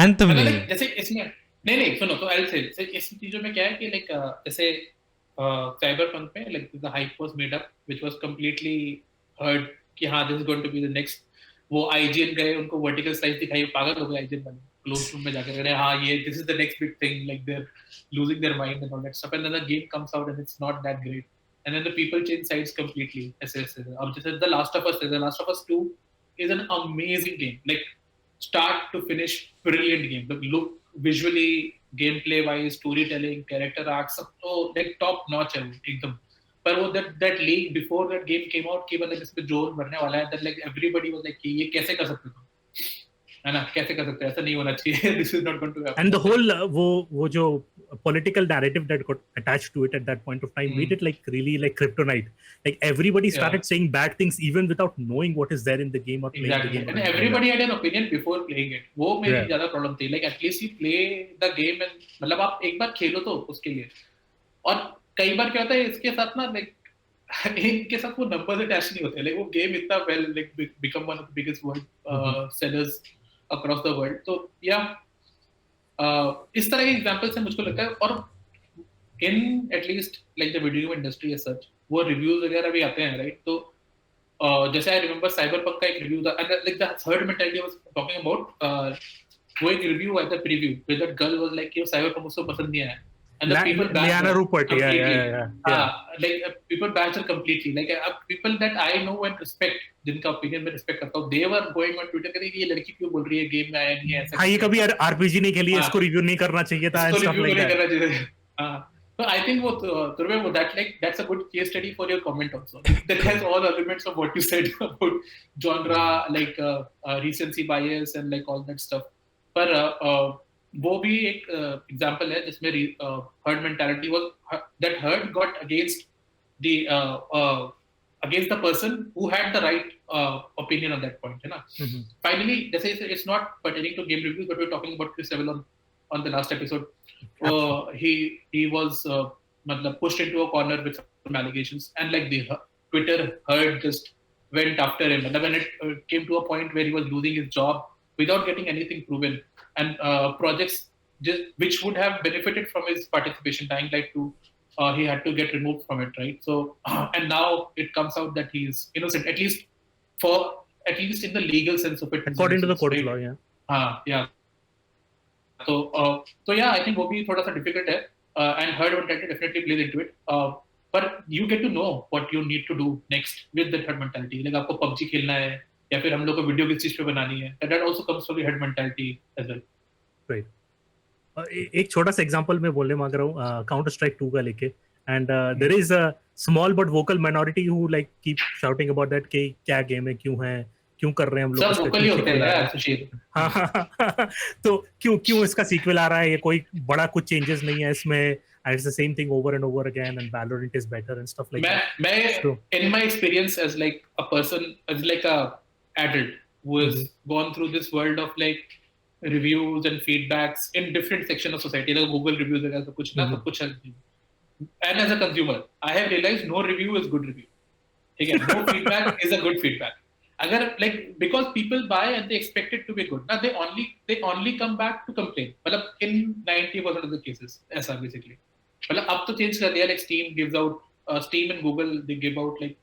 Anthem मतलब नहीं. like जैसे इसमें नहीं सुनो तो I'll say इस चीजों में क्या है कि like जैसे Cyberpunk में like the hype was made up, which was completely heard कि हाँ this is going to be the next. वो IGN गए उनको vertical slice दिखाई पागल हो गए IGN वाले closed room में जाकर कह रहे हैं हाँ ये this is the next big thing, like they're losing their mind and all that stuff, and then the game comes out and it's not that great, and then the people change sides completely. ऐसे अब जैसे The Last of Us 2 is an amazing game, like start to finish brilliant game. The look visually, gameplay wise, storytelling, character arcs, सब तो like top notch है वो एकदम. पर वो that leak before that game came out कि मतलब इसमें जोर भरने वाला है, that like everybody was like कि ये कैसे कर सकते हो, है ना, कैसे कर सकते हो, ऐसा नहीं होना चाहिए. This is not going to happen. And the whole वो जो political narrative that got attached to it at that point of time made it like really like kryptonite. Like everybody started saying bad things even without knowing what is there in the game or playing Exactly. the game. And everybody had an opinion before playing it. वो मेरी ज़्यादा problem थी. Like at least you play the game and मतलब आप एक बार खेलो तो उसके लिए. और कई बार क्या होता है इसके साथ ना like इनके साथ वो numbers attached नहीं होते. Like वो game इतना well like become one of the biggest world sellers across the world. So yeah, इस तरह के examples से मुझको लगता है. और in at least like the video game industry as such, वो reviews वगैरह भी आते हैं, right? तो जैसे I remember Cyberpunk का एक review था, and like the herd mentality I was talking about, वो एक review आया था preview where that girl was like कि Cyberpunk उसको पसंद नहीं आया, and the people Liana Rupert, yeah. Like people bashed her completely. Like people that I know and respect, जिनका opinion में respect करता हूँ, they were going on Twitter करें कि ये लड़की क्यों बोल रही है game में आया नहीं है ऐसा. हाँ ये कभी RPG नहीं खेली, इसको review नहीं करना चाहिए था and stuff like that. So I think वो that's a good case study for your comment also. That has all elements of what you said about genre, like recency bias and like all that stuff. पर वो भी एक example है जिसमें herd mentality was that herd got against the person who had the right opinion on that point, है ना. Finally, जैसे it's not pertaining to game reviews, but we're talking about Chris Evans on the last episode. He was मतलब pushed into a corner with some allegations, and like the Twitter herd just went after him. When it came to a point where he was losing his job without getting anything proven, and projects which would have benefited from his participation, dying like to he had to get removed from it, right? So and now it comes out that he's innocent, at least in the legal sense of it, according to the court of law. Yeah. So yeah, I think वो भी थोड़ा सा difficult है, and herd mentality definitely plays into it. But you get to know what you need to do next with the herd mentality. Like आपको PUBG खेलना है या फिर हम लोग को वीडियो किस चीज पे बनानी है. That also comes from the herd mentality as well. Right. एक छोटा सा एग्जांपल मैं बोलने मांग रहा हूँ काउंटर स्ट्राइक 2 का लेके, and there is a small but vocal minority who like keep shouting about that कि क्या गेम है, क्यों कर रहे हैं हम लोग, सब वोकल ही होते हैं यार सुशील. हाँ तो क्यों इसका सीक्वल आ रहा है, ये कोई बड़ा कुछ चेंजेस नहीं है इसमें, and it's the same thing over and over again, and Valorant is better and stuff like that. मैं in my experience as like a person, as like a adult who has gone through this world of like reviews and feedbacks in different section of society, like Google reviews वगैरह सब कुछ है. and as a consumer, I have realized no review is good review. Okay, no feedback is a good feedback. Agar, like, because people buy and they expect it to be good. Now they only come back to complain. मतलब in 90% of the cases, ऐसा basically. मतलब अब तो change कर दिया, like Steam gives out, Steam and Google they give out like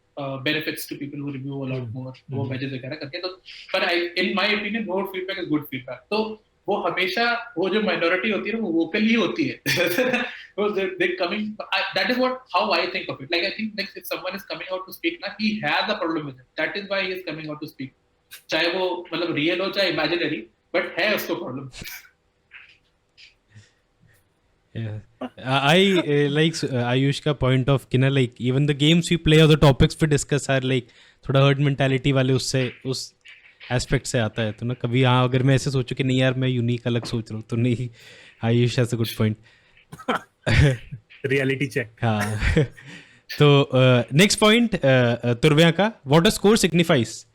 benefits to people who review a lot more, वो badges वगैरह करके तो. But in my opinion, no feedback is good feedback. तो वो हमेशा वो जो minority होती है ना वो vocal ही होती है. They're coming. That is how I think of it. Like I think like if someone is coming out to speak, ना he has a problem with it. That is why he is coming out to speak. चाहे वो मतलब real हो चाहे imaginary, but है उसको problem. Yeah, I like Ayush का point of कि ना like even the games we play or the topics we discuss are like थोड़ा herd mentality वाले उससे उस एस्पेक्ट से आता है. तो ना कभी हाँ अगर मैं ऐसे सोचूं कि नहीं यार मैं यूनिक अलग सोच रहा हूँ तो नहीं. Ayush has a good point. Reality check. हाँ. तो नेक्स्ट पॉइंट तुर्बया का, what does score signifies.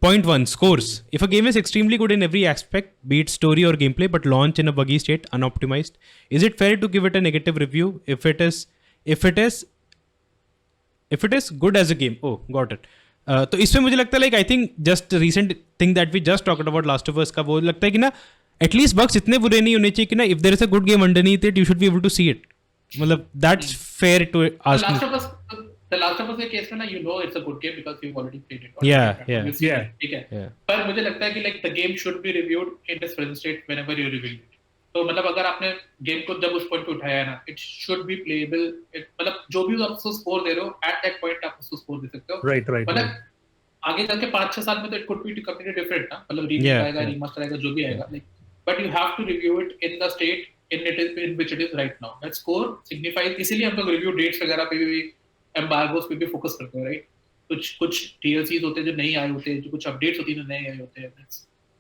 Point 1, scores. If a game is extremely good in every aspect, be it story or gameplay, but launch in a buggy state, unoptimized, is it fair to give it a negative review if it is good as a game? Oh, got it. तो इसमें मुझे लगता है like I think just recent thing that we just talked about Last of Us का, वो लगता है कि ना एटलीस्ट बग्स इतने बुरे नहीं होने चाहिए कि ना if there is a good game underneath it you should be able to see it. मतलब that's fair to ask. The Last of Us के केस में ना you know it's a good game because you've already played it. ठीक है. पर मुझे लगता है कि like the game should be reviewed in its present state whenever you review it. तो मतलब अगर आपने गेम को जब उस पॉइंट पे उठाया है ना, it should be playable. मतलब जो भी आप उसको स्कोर दे रहे हो at that point आप उसको स्कोर दे सकते हो. Right. मतलब आगे जाके 5-6 साल में तो it could be completely different ना. मतलब रीमेक आएगा, रीमास्टर आएगा, जो भी आएगा. Like, but you have to review it in the state in which it is right now. That score signifies. इसीलिए हम लोग रिव्यू डेट्स वगैरह पे भी एम्बार्गोस पे भी फोकस करते हैं, राइट. कुछ DLCs होते हैं जो नहीं आए होते हैं, जो कुछ अपडेट्स होती हैं जो नहीं आए होते हैं.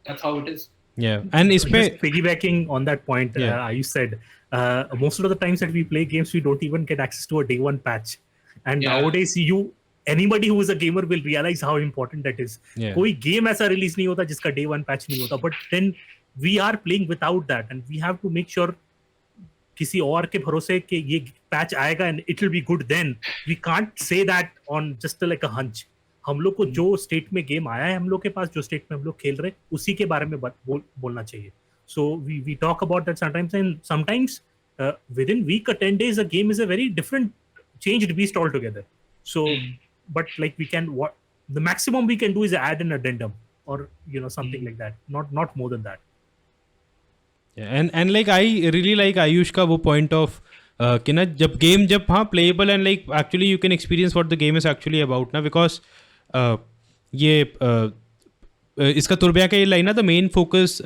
That's how it is. Yeah, and just piggybacking on that point, you said most of the times that we play games, we don't even get access to a day one patch, and nowadays anybody who is a gamer will realize how important that is. कोई game ऐसा release नहीं होता जिसका day one patch नहीं होता, but then we are playing without that, and we have to make sure किसी और के भरोसे कि ये पैच आएगा and it will be good, then we can't say that on just like a hunch. हम लोग को जो स्टेट में गेम आया है हम लोग के पास, जो स्टेट में हम लोग खेल रहे हैं उसी के बारे में बोलना चाहिए. So we talk about that sometimes, and sometimes within week or 10 days a game is a very different changed beast altogether. So but like the maximum we can do is add an addendum or something like that, not more than that. and like I really like Ayush का वो point of कि ना जब game जब हाँ playable and like actually you can experience what the game is actually about ना, because ये इसका तुर्बिया का ये लाइन ना, the main focus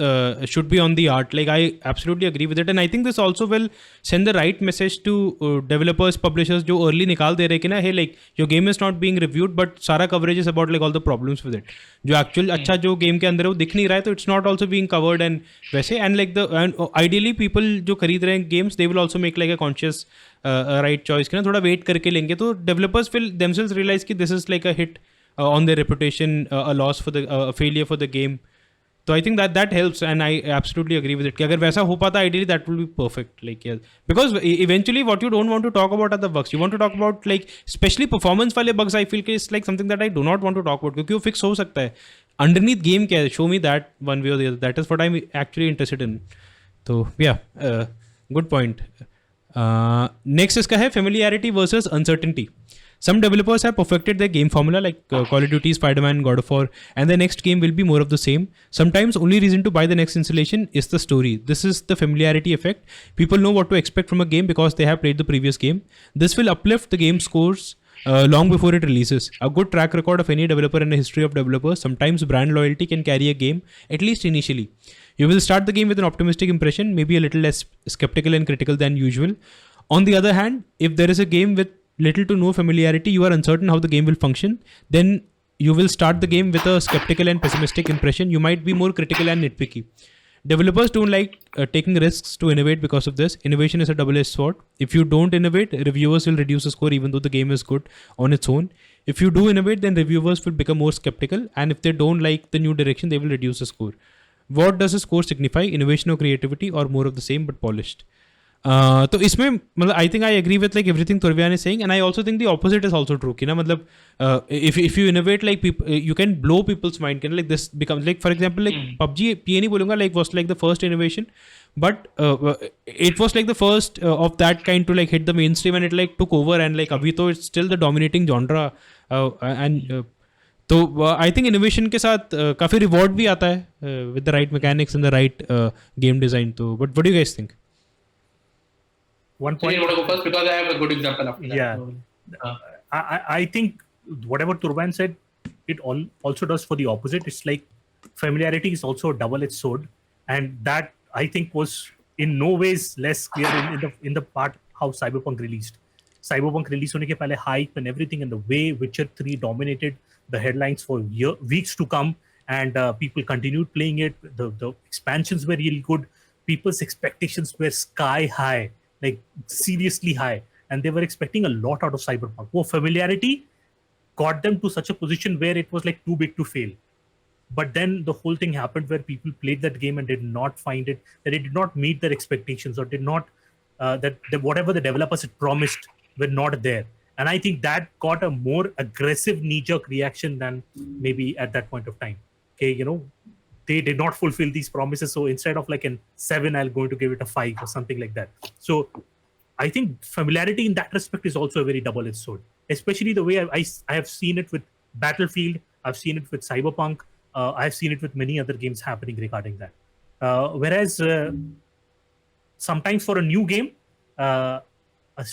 should be on the art. Like I absolutely agree with it, and I think this also will send the right message to developers, publishers जो early निकाल दे रहे कि ना hey like your game is not being reviewed but सारा coverage is about like all the problems with it. जो actual अच्छा जो गेम के अंदर है वो दिख नहीं रहा है, तो it's not also being covered and वैसे. And like the ideally people जो खरीद रहे हैं games they will also make like a conscious right choice कि ना थोड़ा वेट करके लेंगे, तो डेवलपर्स विल देमसेल्व्स रियलाइज कि this is like a hit on their reputation, a loss for the failure for the game. So I think that helps, and I absolutely agree with it. कि अगर वैसा हो पाता ideally that will be perfect. Like yeah, because eventually what you don't want to talk about are the bugs. You want to talk about like especially performance वाले bugs. I feel कि it's like something that I do not want to talk about क्योंकि वो fix हो सकता है. Underneath game क्या है? Show me that one way or the other. That is what I'm actually interested in. So yeah, good point. Next इसका है familiarity versus uncertainty. Some developers have perfected their game formula like Call of Duty, Spider-Man, God of War, and the next game will be more of the same. Sometimes only reason to buy the next installation is the story. This is the familiarity effect. People know what to expect from a game because they have played the previous game. This will uplift the game scores long before it releases. A good track record of any developer in the history of developers. Sometimes brand loyalty can carry a game, at least initially. You will start the game with an optimistic impression, maybe a little less skeptical and critical than usual. On the other hand, if there is a game with little to no familiarity, you are uncertain how the game will function, then you will start the game with a skeptical and pessimistic impression. You might be more critical and nitpicky. Developers don't like taking risks to innovate because of this. Innovation is a double-edged sword. If you don't innovate, reviewers will reduce the score even though the game is good on its own. If you do innovate, then reviewers will become more skeptical, and if they don't like the new direction, they will reduce the score. What does a score signify? Innovation or creativity, or more of the same but polished? तो इसमें मतलब I think I agree with like everything तुर्बियान is saying, and I also think the opposite is also true कि ना मतलब if you innovate like you can blow people's mind can like this becomes like for example like PUBG ये नहीं बोलूंगा like was like the first innovation, but it was like the first of that kind to like hit the mainstream, and it like took over, and like अभी तो it's still the dominating genre, and तो I think innovation के साथ काफ़ी reward भी आता है with the right mechanics and the right game design. तो but what do you guys think? One So point. you want to go first because I have a good example after that. Yeah. So, I think whatever Turban said, it also does for the opposite. It's like familiarity is also a double-edged sword, and that I think was in no ways less clear in the part how Cyberpunk released. Cyberpunk release होने के पहले hype and everything, and the way Witcher 3 dominated the headlines for weeks to come, and people continued playing it. The expansions were really good. People's expectations were sky high, like seriously high, and they were expecting a lot out of Cyberpunk. Well, familiarity got them to such a position where it was like too big to fail. But then the whole thing happened where people played that game and did not find it, that it did not meet their expectations, or did not that whatever the developers had promised were not there. And I think that got a more aggressive knee-jerk reaction than maybe at that point of time. Okay, they did not fulfill these promises, so instead of like an 7, I'm going to give it a 5 or something like that. So I think familiarity in that respect is also a very double-edged sword, especially the way I have seen it with Battlefield, I've seen it with Cyberpunk, I've seen it with many other games happening regarding that. Whereas sometimes for a new game, a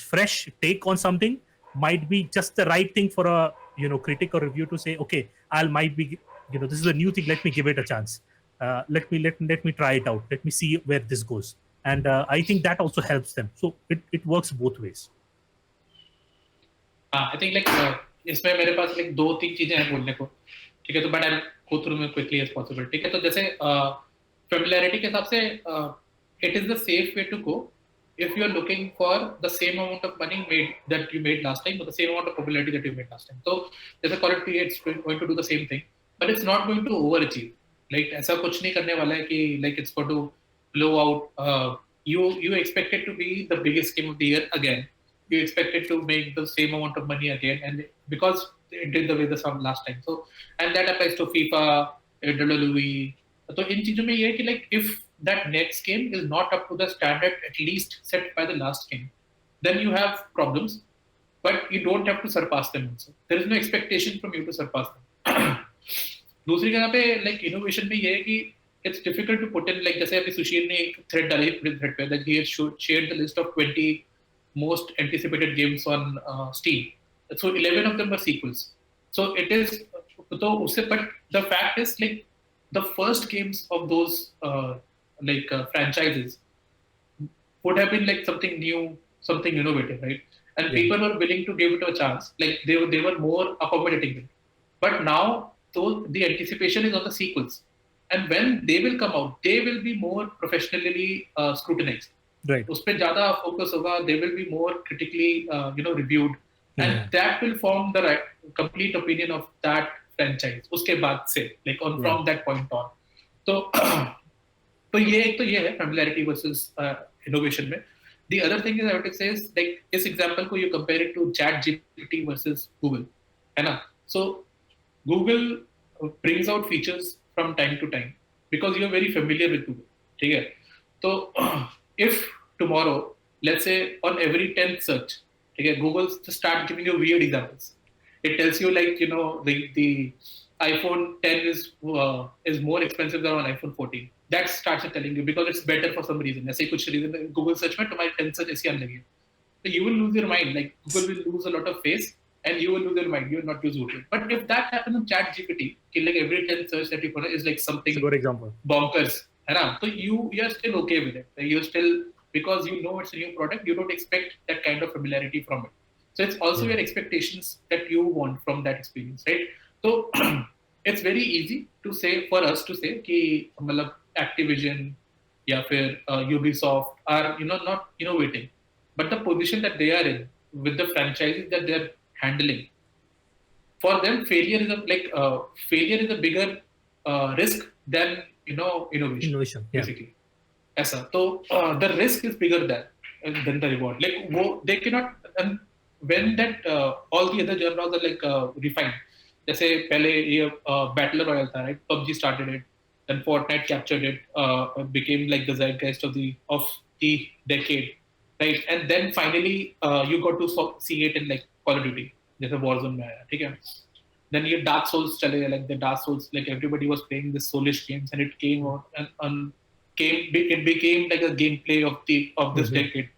fresh take on something might be just the right thing for a critic or review to say, okay, might be this is a new thing, let me give it a chance. Let me try it out. Let me see where this goes. And I think that also helps them. So it works both ways. I think like इसमें मेरे पास like 2-3 चीजें हैं बोलने को, ठीक है? तो but I'll go through them quickly as possible, ठीक है? तो जैसे familiarity के हिसाब से it is the safe way to go if you are looking for the same amount of money that you made last time, or the same amount of popularity that you made last time. So जैसे Call of Duty, it's going to do the same thing, but it's not going to overachieve. Like ऐसा कुछ नहीं करने वाला है कि like it's going to blow out. You expect it to be the biggest game of the year again. You expect it to make the same amount of money again, and because it did the way the sum last time. So and that applies to FIFA, WWE. So in चीजों में ये है कि like if that next game is not up to the standard at least set by the last game, then you have problems, but you don't have to surpass them also. There is no expectation from you to surpass them. दूसरी जगह पे like innovation में ये है कि it's difficult to put in, like जैसे अभी सुशील ने एक thread डाली thread पे, that he has shared the list of 20 most anticipated games on Steam. So 11 of them were sequels. So it is, but the fact is like the first games of those franchises would have been like something new, something innovative, right? And people were willing to give it a chance. Like they were more accommodating. But now the anticipation is on the sequels. And when they will come out, they will be more professionally scrutinized. Right. उस पे ज़्यादा focus होगा. They will be more critically, reviewed, and that will form the complete opinion of that franchise. उसके बाद से, like from that point on. तो ये है familiarity versus innovation में. The other thing is I would say is like इस example को you compare it to ChatGPT versus Google, है ना? So Google brings out features from time to time because you are very familiar with Google, ठीक है? तो if tomorrow, let's say on every 10th search, okay, Google just start giving you weird examples. It tells you like the iPhone 10 is more expensive than an iPhone 14. That starts telling you because it's better for some reason. ऐसे कुछ reason Google search में तुम्हारी 10th search ऐसी आने लगी. So you will lose your mind. Like Google will lose a lot of face, and you will lose your mind. You will not use Google. But if that happens on ChatGPT, like every 10th search that you put is like something. It's a good example. Bonkers. So you are still okay with it. You're still, because you know it's a new product, you don't expect that kind of familiarity from it. So it's also your expectations that you want from that experience, right? So it's very easy to say, for us to say कि मतलब Activision या फिर Ubisoft are not innovating, but the position that they are in with the franchises that they are handling, for them failure is a bigger risk than innovation Yeah. basically. ऐसा तो the risk is bigger than and then the reward. Like they cannot. And when that all the other genres are like refined. जैसे पहले ये Battle Royale था, right? PUBG started it, then Fortnite captured it, became like the zeitgeist of the decade, right? And then finally you got to see it in like Call of Duty, जैसे Warzone में आया, ठीक है? Then ये Dark Souls चले, like the Dark Souls, like everybody was playing this soulish games, and it came out and it became like a gameplay of this decade.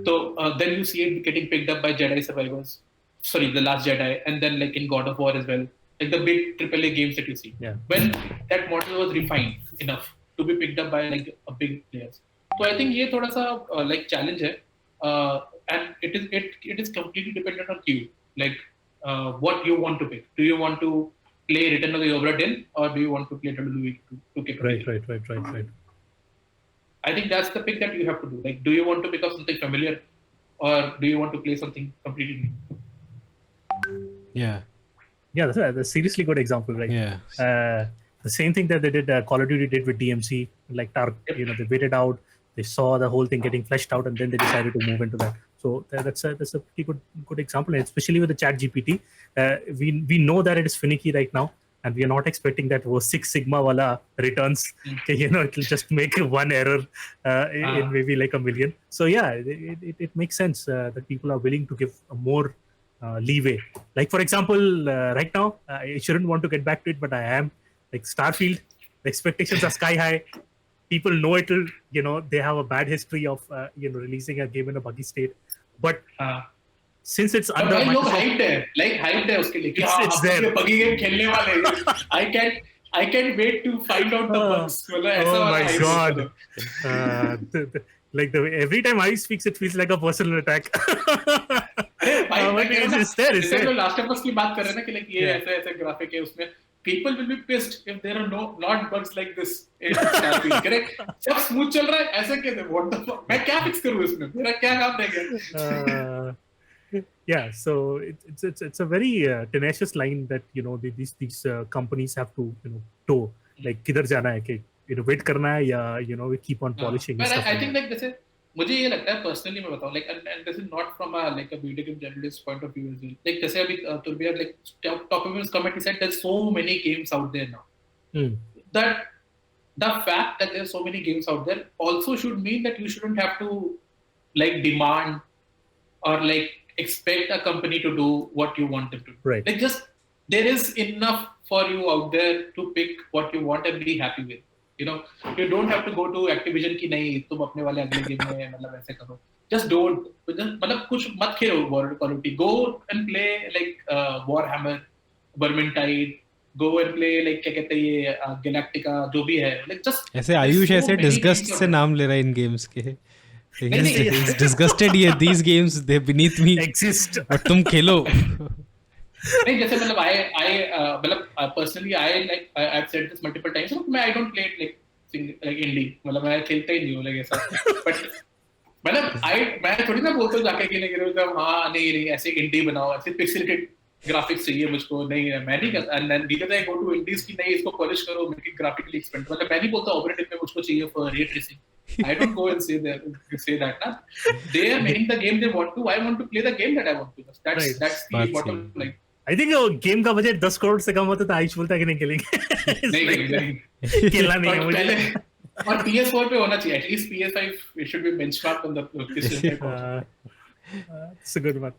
So then you see it getting picked up by Jedi Survivors, sorry, The Last Jedi, and then like in God of War as well, like the big AAA games that you see. Yeah. When that model was refined enough to be picked up by like a big players. So I think ये थोड़ा सा like challenge है, and it is completely dependent on you, like what you want to pick. Do you want to play Return of the Obra Dinn, or do you want to play WWE 2K? Right. I think that's the pick that you have to do. Like, do you want to pick up something familiar, or do you want to play something completely new? Yeah. Yeah, that's a seriously good example, right? Yeah. The same thing that they did, Call of Duty did with DMC, like they waited out, they saw the whole thing getting fleshed out, and then they decided to move into that. So that's a pretty good example, and especially with the Chat GPT. We know that it is finicky right now, and we are not expecting that Six Sigma wala returns. It will just make one error in maybe like a million. So yeah, it makes sense that people are willing to give a more leeway. Like for example, right now, I shouldn't want to get back to it, but I am. Like Starfield, the expectations are sky high. People know it'll, they have a bad history of, releasing a game in a buggy state. But since it's under Microsoft, hyped है उसके लिए. It's there. Buggy game खेलने वाले. I can't wait to find out the bugs. Oh my god! Every time I speaks, it feels like a personal attack. It's there. Last of Us की बात कर रहे हैं ना कि like ये ऐसे graphic है उसमें. People will be pissed if there are not bugs like this in Starfield, correct? सब smooth चल रहा है, ऐसे कैसे? What the fuck? मैं क्या fix करूँ इसमें? मेरा क्या काम रह गया? Yeah, so it's a very tenacious line that these companies have to toe. Like किधर जाना है कि wait करना है या we keep on polishing. But I think like जैसे मुझे ये लगता है personally मैं बताऊँ like and this is not from a video game journalist point of view as well. Like जैसे अभी Turbayan like top of his comment he said there's so many games out there now. That the fact that there's so many games out there also should mean that you shouldn't have to like demand or like expect a company to do what you want them to do. Right. Like just there is enough for you out there to pick what you want and be happy with. You don't have to go to Activision की नहीं तुम अपने वाले अगले game में मतलब ऐसे करो. Just don't. मतलब कुछ मत खेलो Quality. Go and play like Warhammer, Vermintide. Go and play like क्या कहते हैं ये Galactica जो भी है. Like just. ऐसे आयुष ऐसे disgust से नाम ले रहा है इन games के. He's disgusted. These games they beneath me exist. But तुम खेलो. नहीं जैसे मतलब I personally I've said this multiple times. I don't play it like indie. मतलब मैं खेलता ही नहीं हूँ like ऐसा. But मतलब मैं थोड़ी ना बोलता हूँ जाके खेलने के लिए हाँ नहीं ऐसे indie बनाओ ऐसे pixelated graphics चाहिए मुझको नहीं मैं नहीं करता. And then because I go to indies की नहीं इसको polish करो make it graphically expensive. मतलब मैं नहीं बोलता operative में मुझको चाहिए for ray tracing. I don't go and say that. Na? They are making the game they want to. I want to play the game that I want to. That's the bottom line. I think game का budget 10 crore से कम होता तो आयुष बोलता कि नहीं खेलेंगे. नहीं खेलना नहीं है मुझे. और PS4 पे होना चाहिए. At least PS5 it should be benchmarked on the PS5. It's a good one.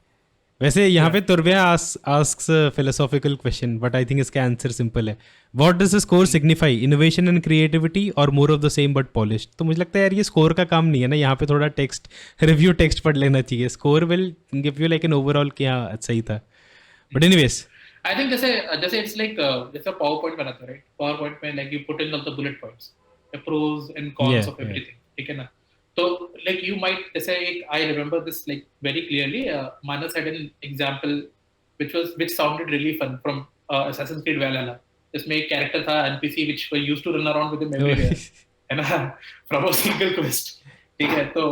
वैसे यहाँ पे Turbayan asks a philosophical question, but I think इसका आंसर सिंपल है. What does the score signify? Innovation and creativity or more of the same but polished? तो मुझे लगता है यार ये स्कोर का काम नहीं है ना. यहाँ पे थोड़ा रिव्यू टेक्स्ट पढ़ लेना चाहिए. Score will give you like an overall कि हाँ सही था. But anyways, I think जैसे it's like जैसे PowerPoint बनाता है, right? PowerPoint में like you put in all the bullet points, the pros and cons of everything, ठीक है ना? So like you might say I remember this like very clearly. Manas had an example which sounded really fun from Assassin's Creed Valhalla. जिसमें एक character था NPC which were used to run around with him everywhere, है ना? From a single quest, ठीक है? तो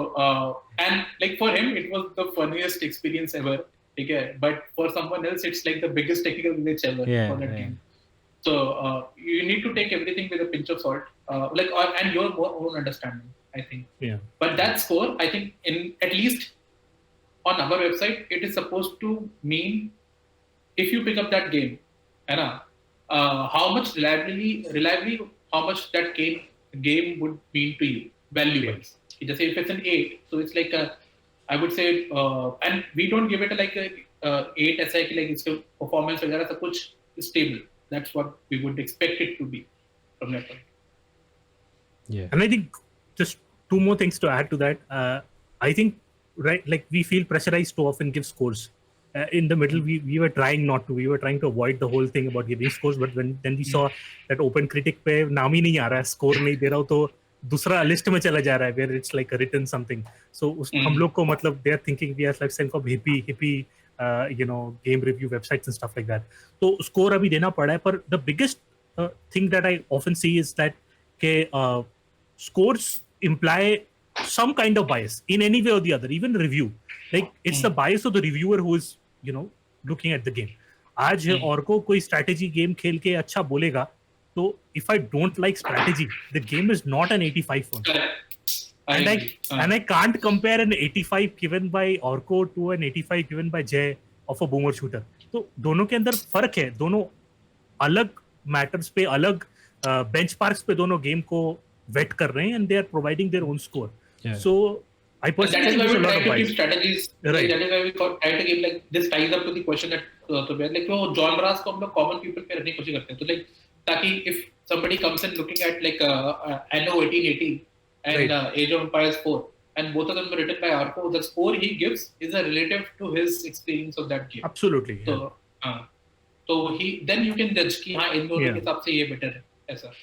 and like for him it was the funniest experience ever. ठीक है, but for someone else it's like the biggest technical glitch ever for that game. So you need to take everything with a pinch of salt, and your own understanding, I think. Yeah. But that score, I think, at least on our website, it is supposed to mean if you pick up that game, how much reliably, how much that game would mean to you value-wise. Just say if it's an 8, so it's like I would say, and we don't give it like a 8 ऐसा है कि like its performance वगैरह सब कुछ stable. That's what we would expect it to be from that point. Yeah. And I think just two more things to add to that. I think, right, like we feel pressurized to often give scores. In the middle, we were trying not to. We were trying to avoid the whole thing about giving scores. But then we saw that Open Critic पे नाम ही नहीं आ रहा है, score नहीं दे रहा हो तो दूसरा list में चला जा रहा है where it's like a written something. So हम लोग को मतलब they are thinking we are like some of hippie game review websites and stuff like that. तो score अभी देना पड़ा है. पर the biggest thing that I often see is that के scores imply some kind of bias in any way or the other, even review. Like it's the bias of the reviewer who is looking at the game. आज और को कोई strategy game खेल के अच्छा बोलेगा तो if I don't like strategy, the game is not an 85 for me. And I can't compare an 85 given by Orko to an 85 given by Jay of a boomer shooter. तो दोनों के अंदर फर्क है, दोनों अलग मैटर्स पे, अलग बेंचमार्क्स पे दोनों गेम को वेट कर रहे हैं and they are providing their own score. Yeah. So I personally think there's a lot of bias. Strategies. Right. That is why we try to give like this ties up to the question that like वो genres को हम लोग common people पे रखने की कोशिश करते हैं. तो like ताकि if somebody comes in looking at like Anno 1880 and Age of Empires 4 and both of them were written by Arco, the score he gives is a relative to his experience of that game. Absolutely. तो then you can judge कि हाँ इन दोनों के हिसाब से ये better है ऐसा.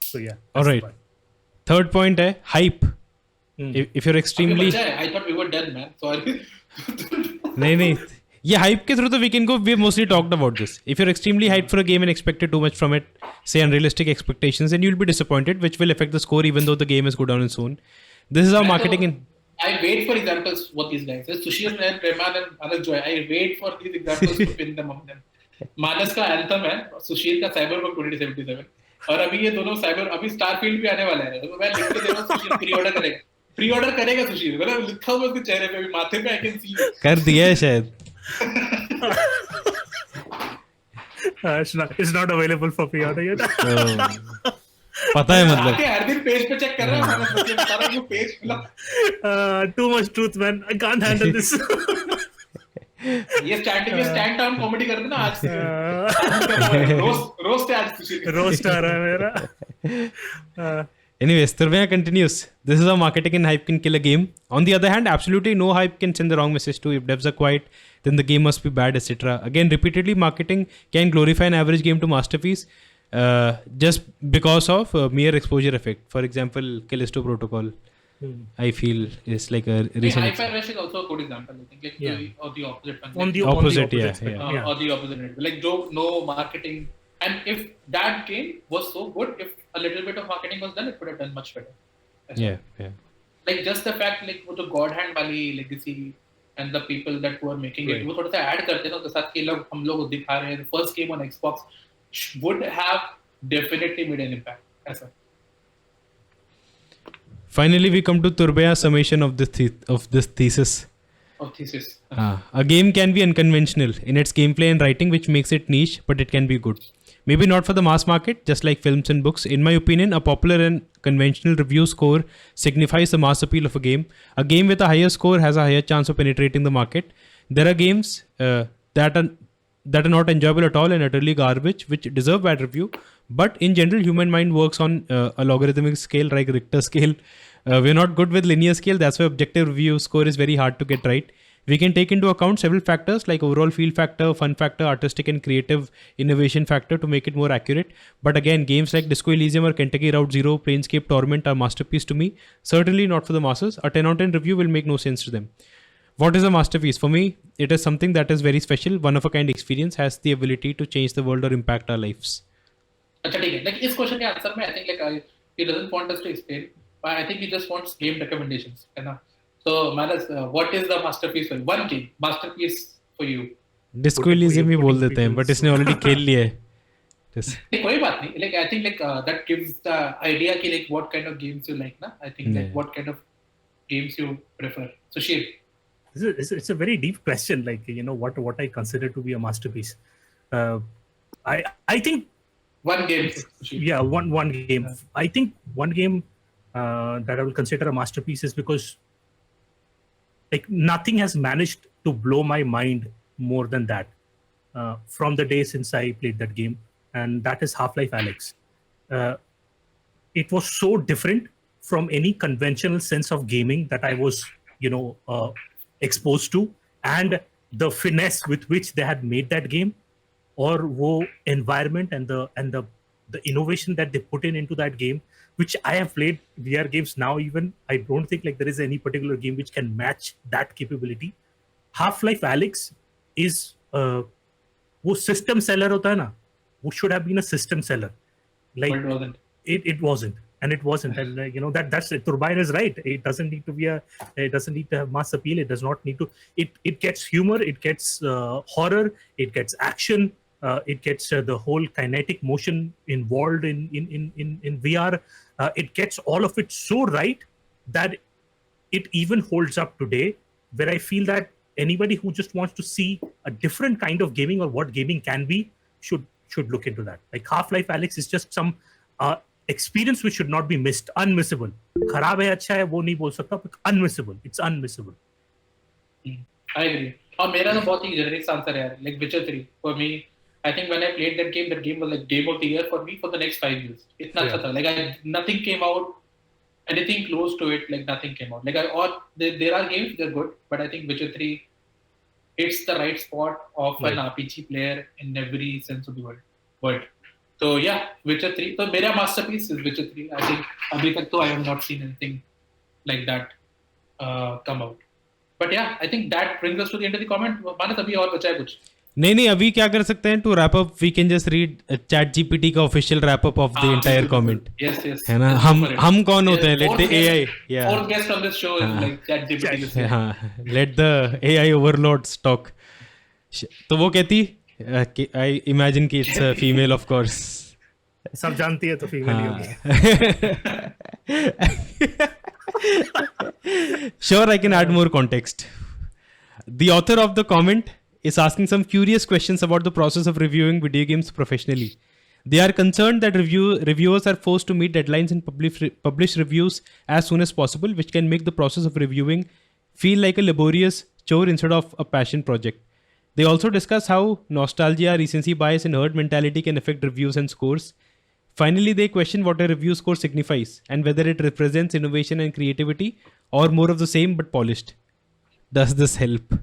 So yeah. All right. Third point है hype. If you're extremely I thought we were done, man. Sorry. नहीं ये hype के through तो we can go. We've mostly talked about this. If you're extremely hyped for a game and expected too much from it, say unrealistic expectations, then you'll be disappointed, which will affect the score even though the game is good on its own. This is how marketing in. I wait for examples what these guys. Sushil and Prema and Anas Joy. I wait for these examples to pin them up them. मानस का anthem है, सुशील का cyberpunk 2077 और अभी ये दोनों अभी Starfield भी आने वाला है. तो मैं लिख के दे रहा हूं सुशील प्री ऑर्डर करेगा सुशील. मतलब लिखा हुआ उसके चेहरे पे भी, माथे पे आई कैन सी कर दिया है शायद. It's not available for pre-order yet. पता है मतलब आके हर दिन पेज पे चेक कर रहा हूं. मैंने सारा जो पेज मिला. Too much truth, man. I can't handle this. ये स्टैंड डाउन कॉमेडी कर देना आज से. रोस्ट है आज सुशील. रोस्ट आ रहा है मेरा. Anyways, Turbayan continues. This is how marketing and hype can kill a game. On the other hand, absolutely no hype can send the wrong message too. If devs are quiet, then the game must be bad, etc. Again, repeatedly, marketing can glorify an average game to masterpiece just because of mere exposure effect. For example, Callisto Protocol, I feel is like a recent. Hyper Rush is also a good example. I think or the opposite. On the opposite, yeah. Or the opposite. Like no marketing. And if that game was so good, if a little bit of marketing was done, it would have done much better. Yeah. Like just the fact, like वो जो God Hand वाली legacy and the people that were making it, वो थोड़ा सा add करते हैं ना उसके साथ कि लोग हम लोग दिखा रहे हैं. The first game on Xbox would have definitely made an impact. ऐसा. Finally, we come to Turbayan's summation of this thesis. A game can be unconventional in its gameplay and writing, which makes it niche, but it can be good. Maybe not for the mass market, just like films and books. In my opinion, a popular and conventional review score signifies the mass appeal of a game. A game with a higher score has a higher chance of penetrating the market. There are games that are not enjoyable at all and utterly garbage, which deserve bad review. But in general, human mind works on a logarithmic scale, like Richter scale. We're not good with linear scale. That's why objective review score is very hard to get right. We can take into account several factors like overall feel factor, fun factor, artistic and creative innovation factor to make it more accurate. But again, games like Disco Elysium or Kentucky Route Zero, Planescape Torment are masterpiece to me. Certainly not for the masses. A 10 out of 10 review will make no sense to them. What is a masterpiece? For me, it is something that is very special, one of a kind experience, has the ability to change the world or impact our lives. अच्छा ठीक है. Like इस question के answer में I think like he doesn't want us to explain, but I think he just wants game recommendations, है ना. So Manas, what is the masterpiece for you? One game masterpiece for you. Disco Elysium ही बोल देते हैं, but इसने already खेल लिया है. Yes. कोई बात नहीं. Like I think like that gives the idea कि like what kind of games you like ना. I think like what kind of games you prefer. So Shiv. It's a very deep question. Like, you know, what I consider to be a masterpiece. I think One game. Shiv. yeah, one game. I think one game that I will consider a masterpiece is because like nothing has managed to blow my mind more than that from the day since I played that game, and that is Half-Life Alyx. It was so different from any conventional sense of gaming that I was, you know, exposed to, and the finesse with which they had made that game, or wo environment and the innovation that they put into that game, which I have played VR games now. Even I don't think like there is any particular game which can match that capability. Half-Life Alyx is वो system seller होता है ना, वो should have been a system seller. Like But it wasn't. It wasn't, and it wasn't, and you know that's it. Turbayan is right. It doesn't need to be it doesn't need to have mass appeal. It does not need to. It gets humor. It gets horror. It gets action. It gets the whole kinetic motion involved in VR. It gets all of it so right that it even holds up today. Where I feel that anybody who just wants to see a different kind of gaming or what gaming can be should look into that. Like Half-Life Alyx is just some experience which should not be missed. Unmissable. खराब है अच्छा है वो नहीं बोल सकता, but unmissable. It's unmissable. I agree. और मेरा तो बहुत ही generic answer है यार. Like Witcher 3 for me. I think when I played that game was like game of the year for me for the next 5 years. इतना अच्छा था. Like nothing came out, anything close to it. Like nothing came out. Like there are games they're good, but I think Witcher 3 hits the right spot of an RPG player in every sense of the word. So yeah, Witcher 3. So मेरा masterpiece is Witcher 3. I think अभी तक तो I have not seen anything like that come out. But yeah, I think that brings us to the end of the comment. मानस अभी और बचा है कुछ? नहीं अभी क्या कर सकते हैं to wrap up we can just read ChatGPT का official wrap up of the entire comment. Yes है ना. हम कौन होते हैं? Let the AI fourth guest on this show is like chat GPT. हाँ, late the AI overlords talk. तो वो कहती आई इमेजिन कि इट्स फीमेल ऑफ कोर्स. सब जानती है तो फीमेल ही होगी. Sure, I can add more context. The author of the comment is asking some curious questions about the process of reviewing video games professionally. They are concerned that reviewers are forced to meet deadlines and publish reviews as soon as possible, which can make the process of reviewing feel like a laborious chore instead of a passion project. They also discuss how nostalgia, recency bias, and herd mentality can affect reviews and scores. Finally, they question what a review score signifies and whether it represents innovation and creativity or more of the same but polished. Does this help?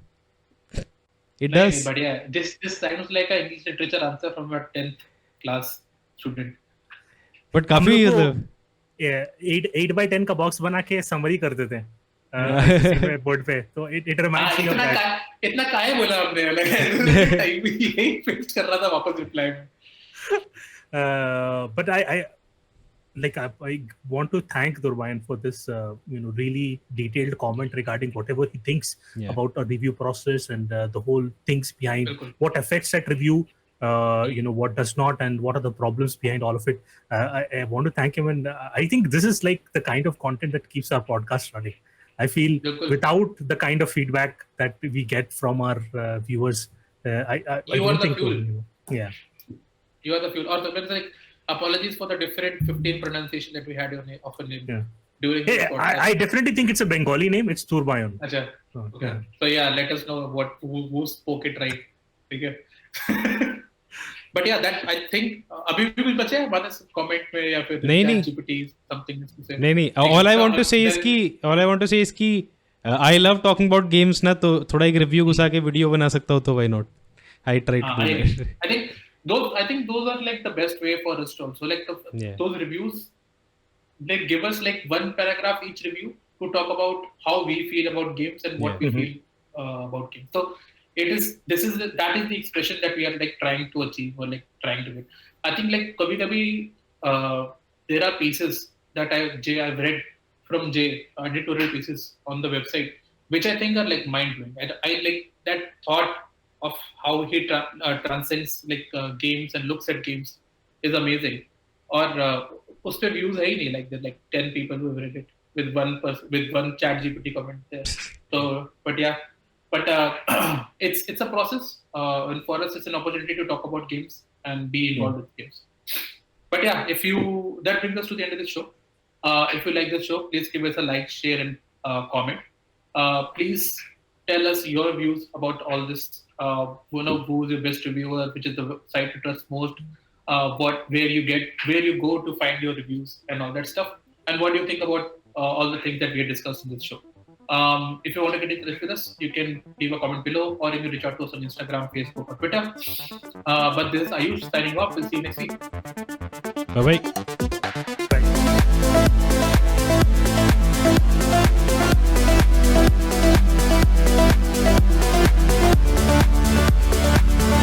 It does. But yeah, this sounds like a English literature answer from a 10th class student. But काफी 8x10 का box बना के summary कर देते हैं board पे, तो it reminds me of that. इतना काहे बोला आपने? like टाइम यही पेस्ट कर रहा था वापस रिप्लाई में. But I want to thank Turbayan for this really detailed comment regarding whatever he thinks about a review process and the whole things behind what affects that review, what does not, and what are the problems behind all of it. I want to thank him, and I think this is like the kind of content that keeps our podcast running. I feel without the kind of feedback that we get from our viewers, I don't think yeah. You are the fuel. Or like apologies for the different 15 pronunciation that we had of a name during this podcast. I definitely think it's a Bengali name. It's Turbayan. Achha. Okay. Yeah. So yeah, let us know who spoke it right. Okay. But yeah, that I think अभी भी कुछ बचा है हमारे comment में या फिर GPT something to say. नहीं. All I want to say is कि I love talking about games ना, तो थोड़ा एक review घुसा के video बना सकता हो तो why not? I try to do that. I think those are like the best way for us to also like those reviews. They give us like one paragraph each review to talk about how we feel about games and what we feel about games. So that is the expression that we are like trying to achieve or like trying to get. I think like kabhi there are pieces that I've read from Jay, editorial pieces on the website, which I think are like mind blowing. I like that thought of how he transcends like games and looks at games is amazing. Or उस पे views है ही नहीं, like there's like 10 people who have read it with one chat GPT comment there. So, but yeah, but it's a process, and for us it's an opportunity to talk about games and be involved with games. But yeah, that brings us to the end of the show. If you like this show, please give us a like, share, and comment. Please tell us your views about all this. Who's your best reviewer? Which is the site to trust most? Where you go to find your reviews and all that stuff. And what do you think about all the things that we have discussed in this show? If you want to get in touch with us, you can leave a comment below, or you can reach out to us on Instagram, Facebook, or Twitter. But this is Ayush signing off. We'll see you next week. Bye bye.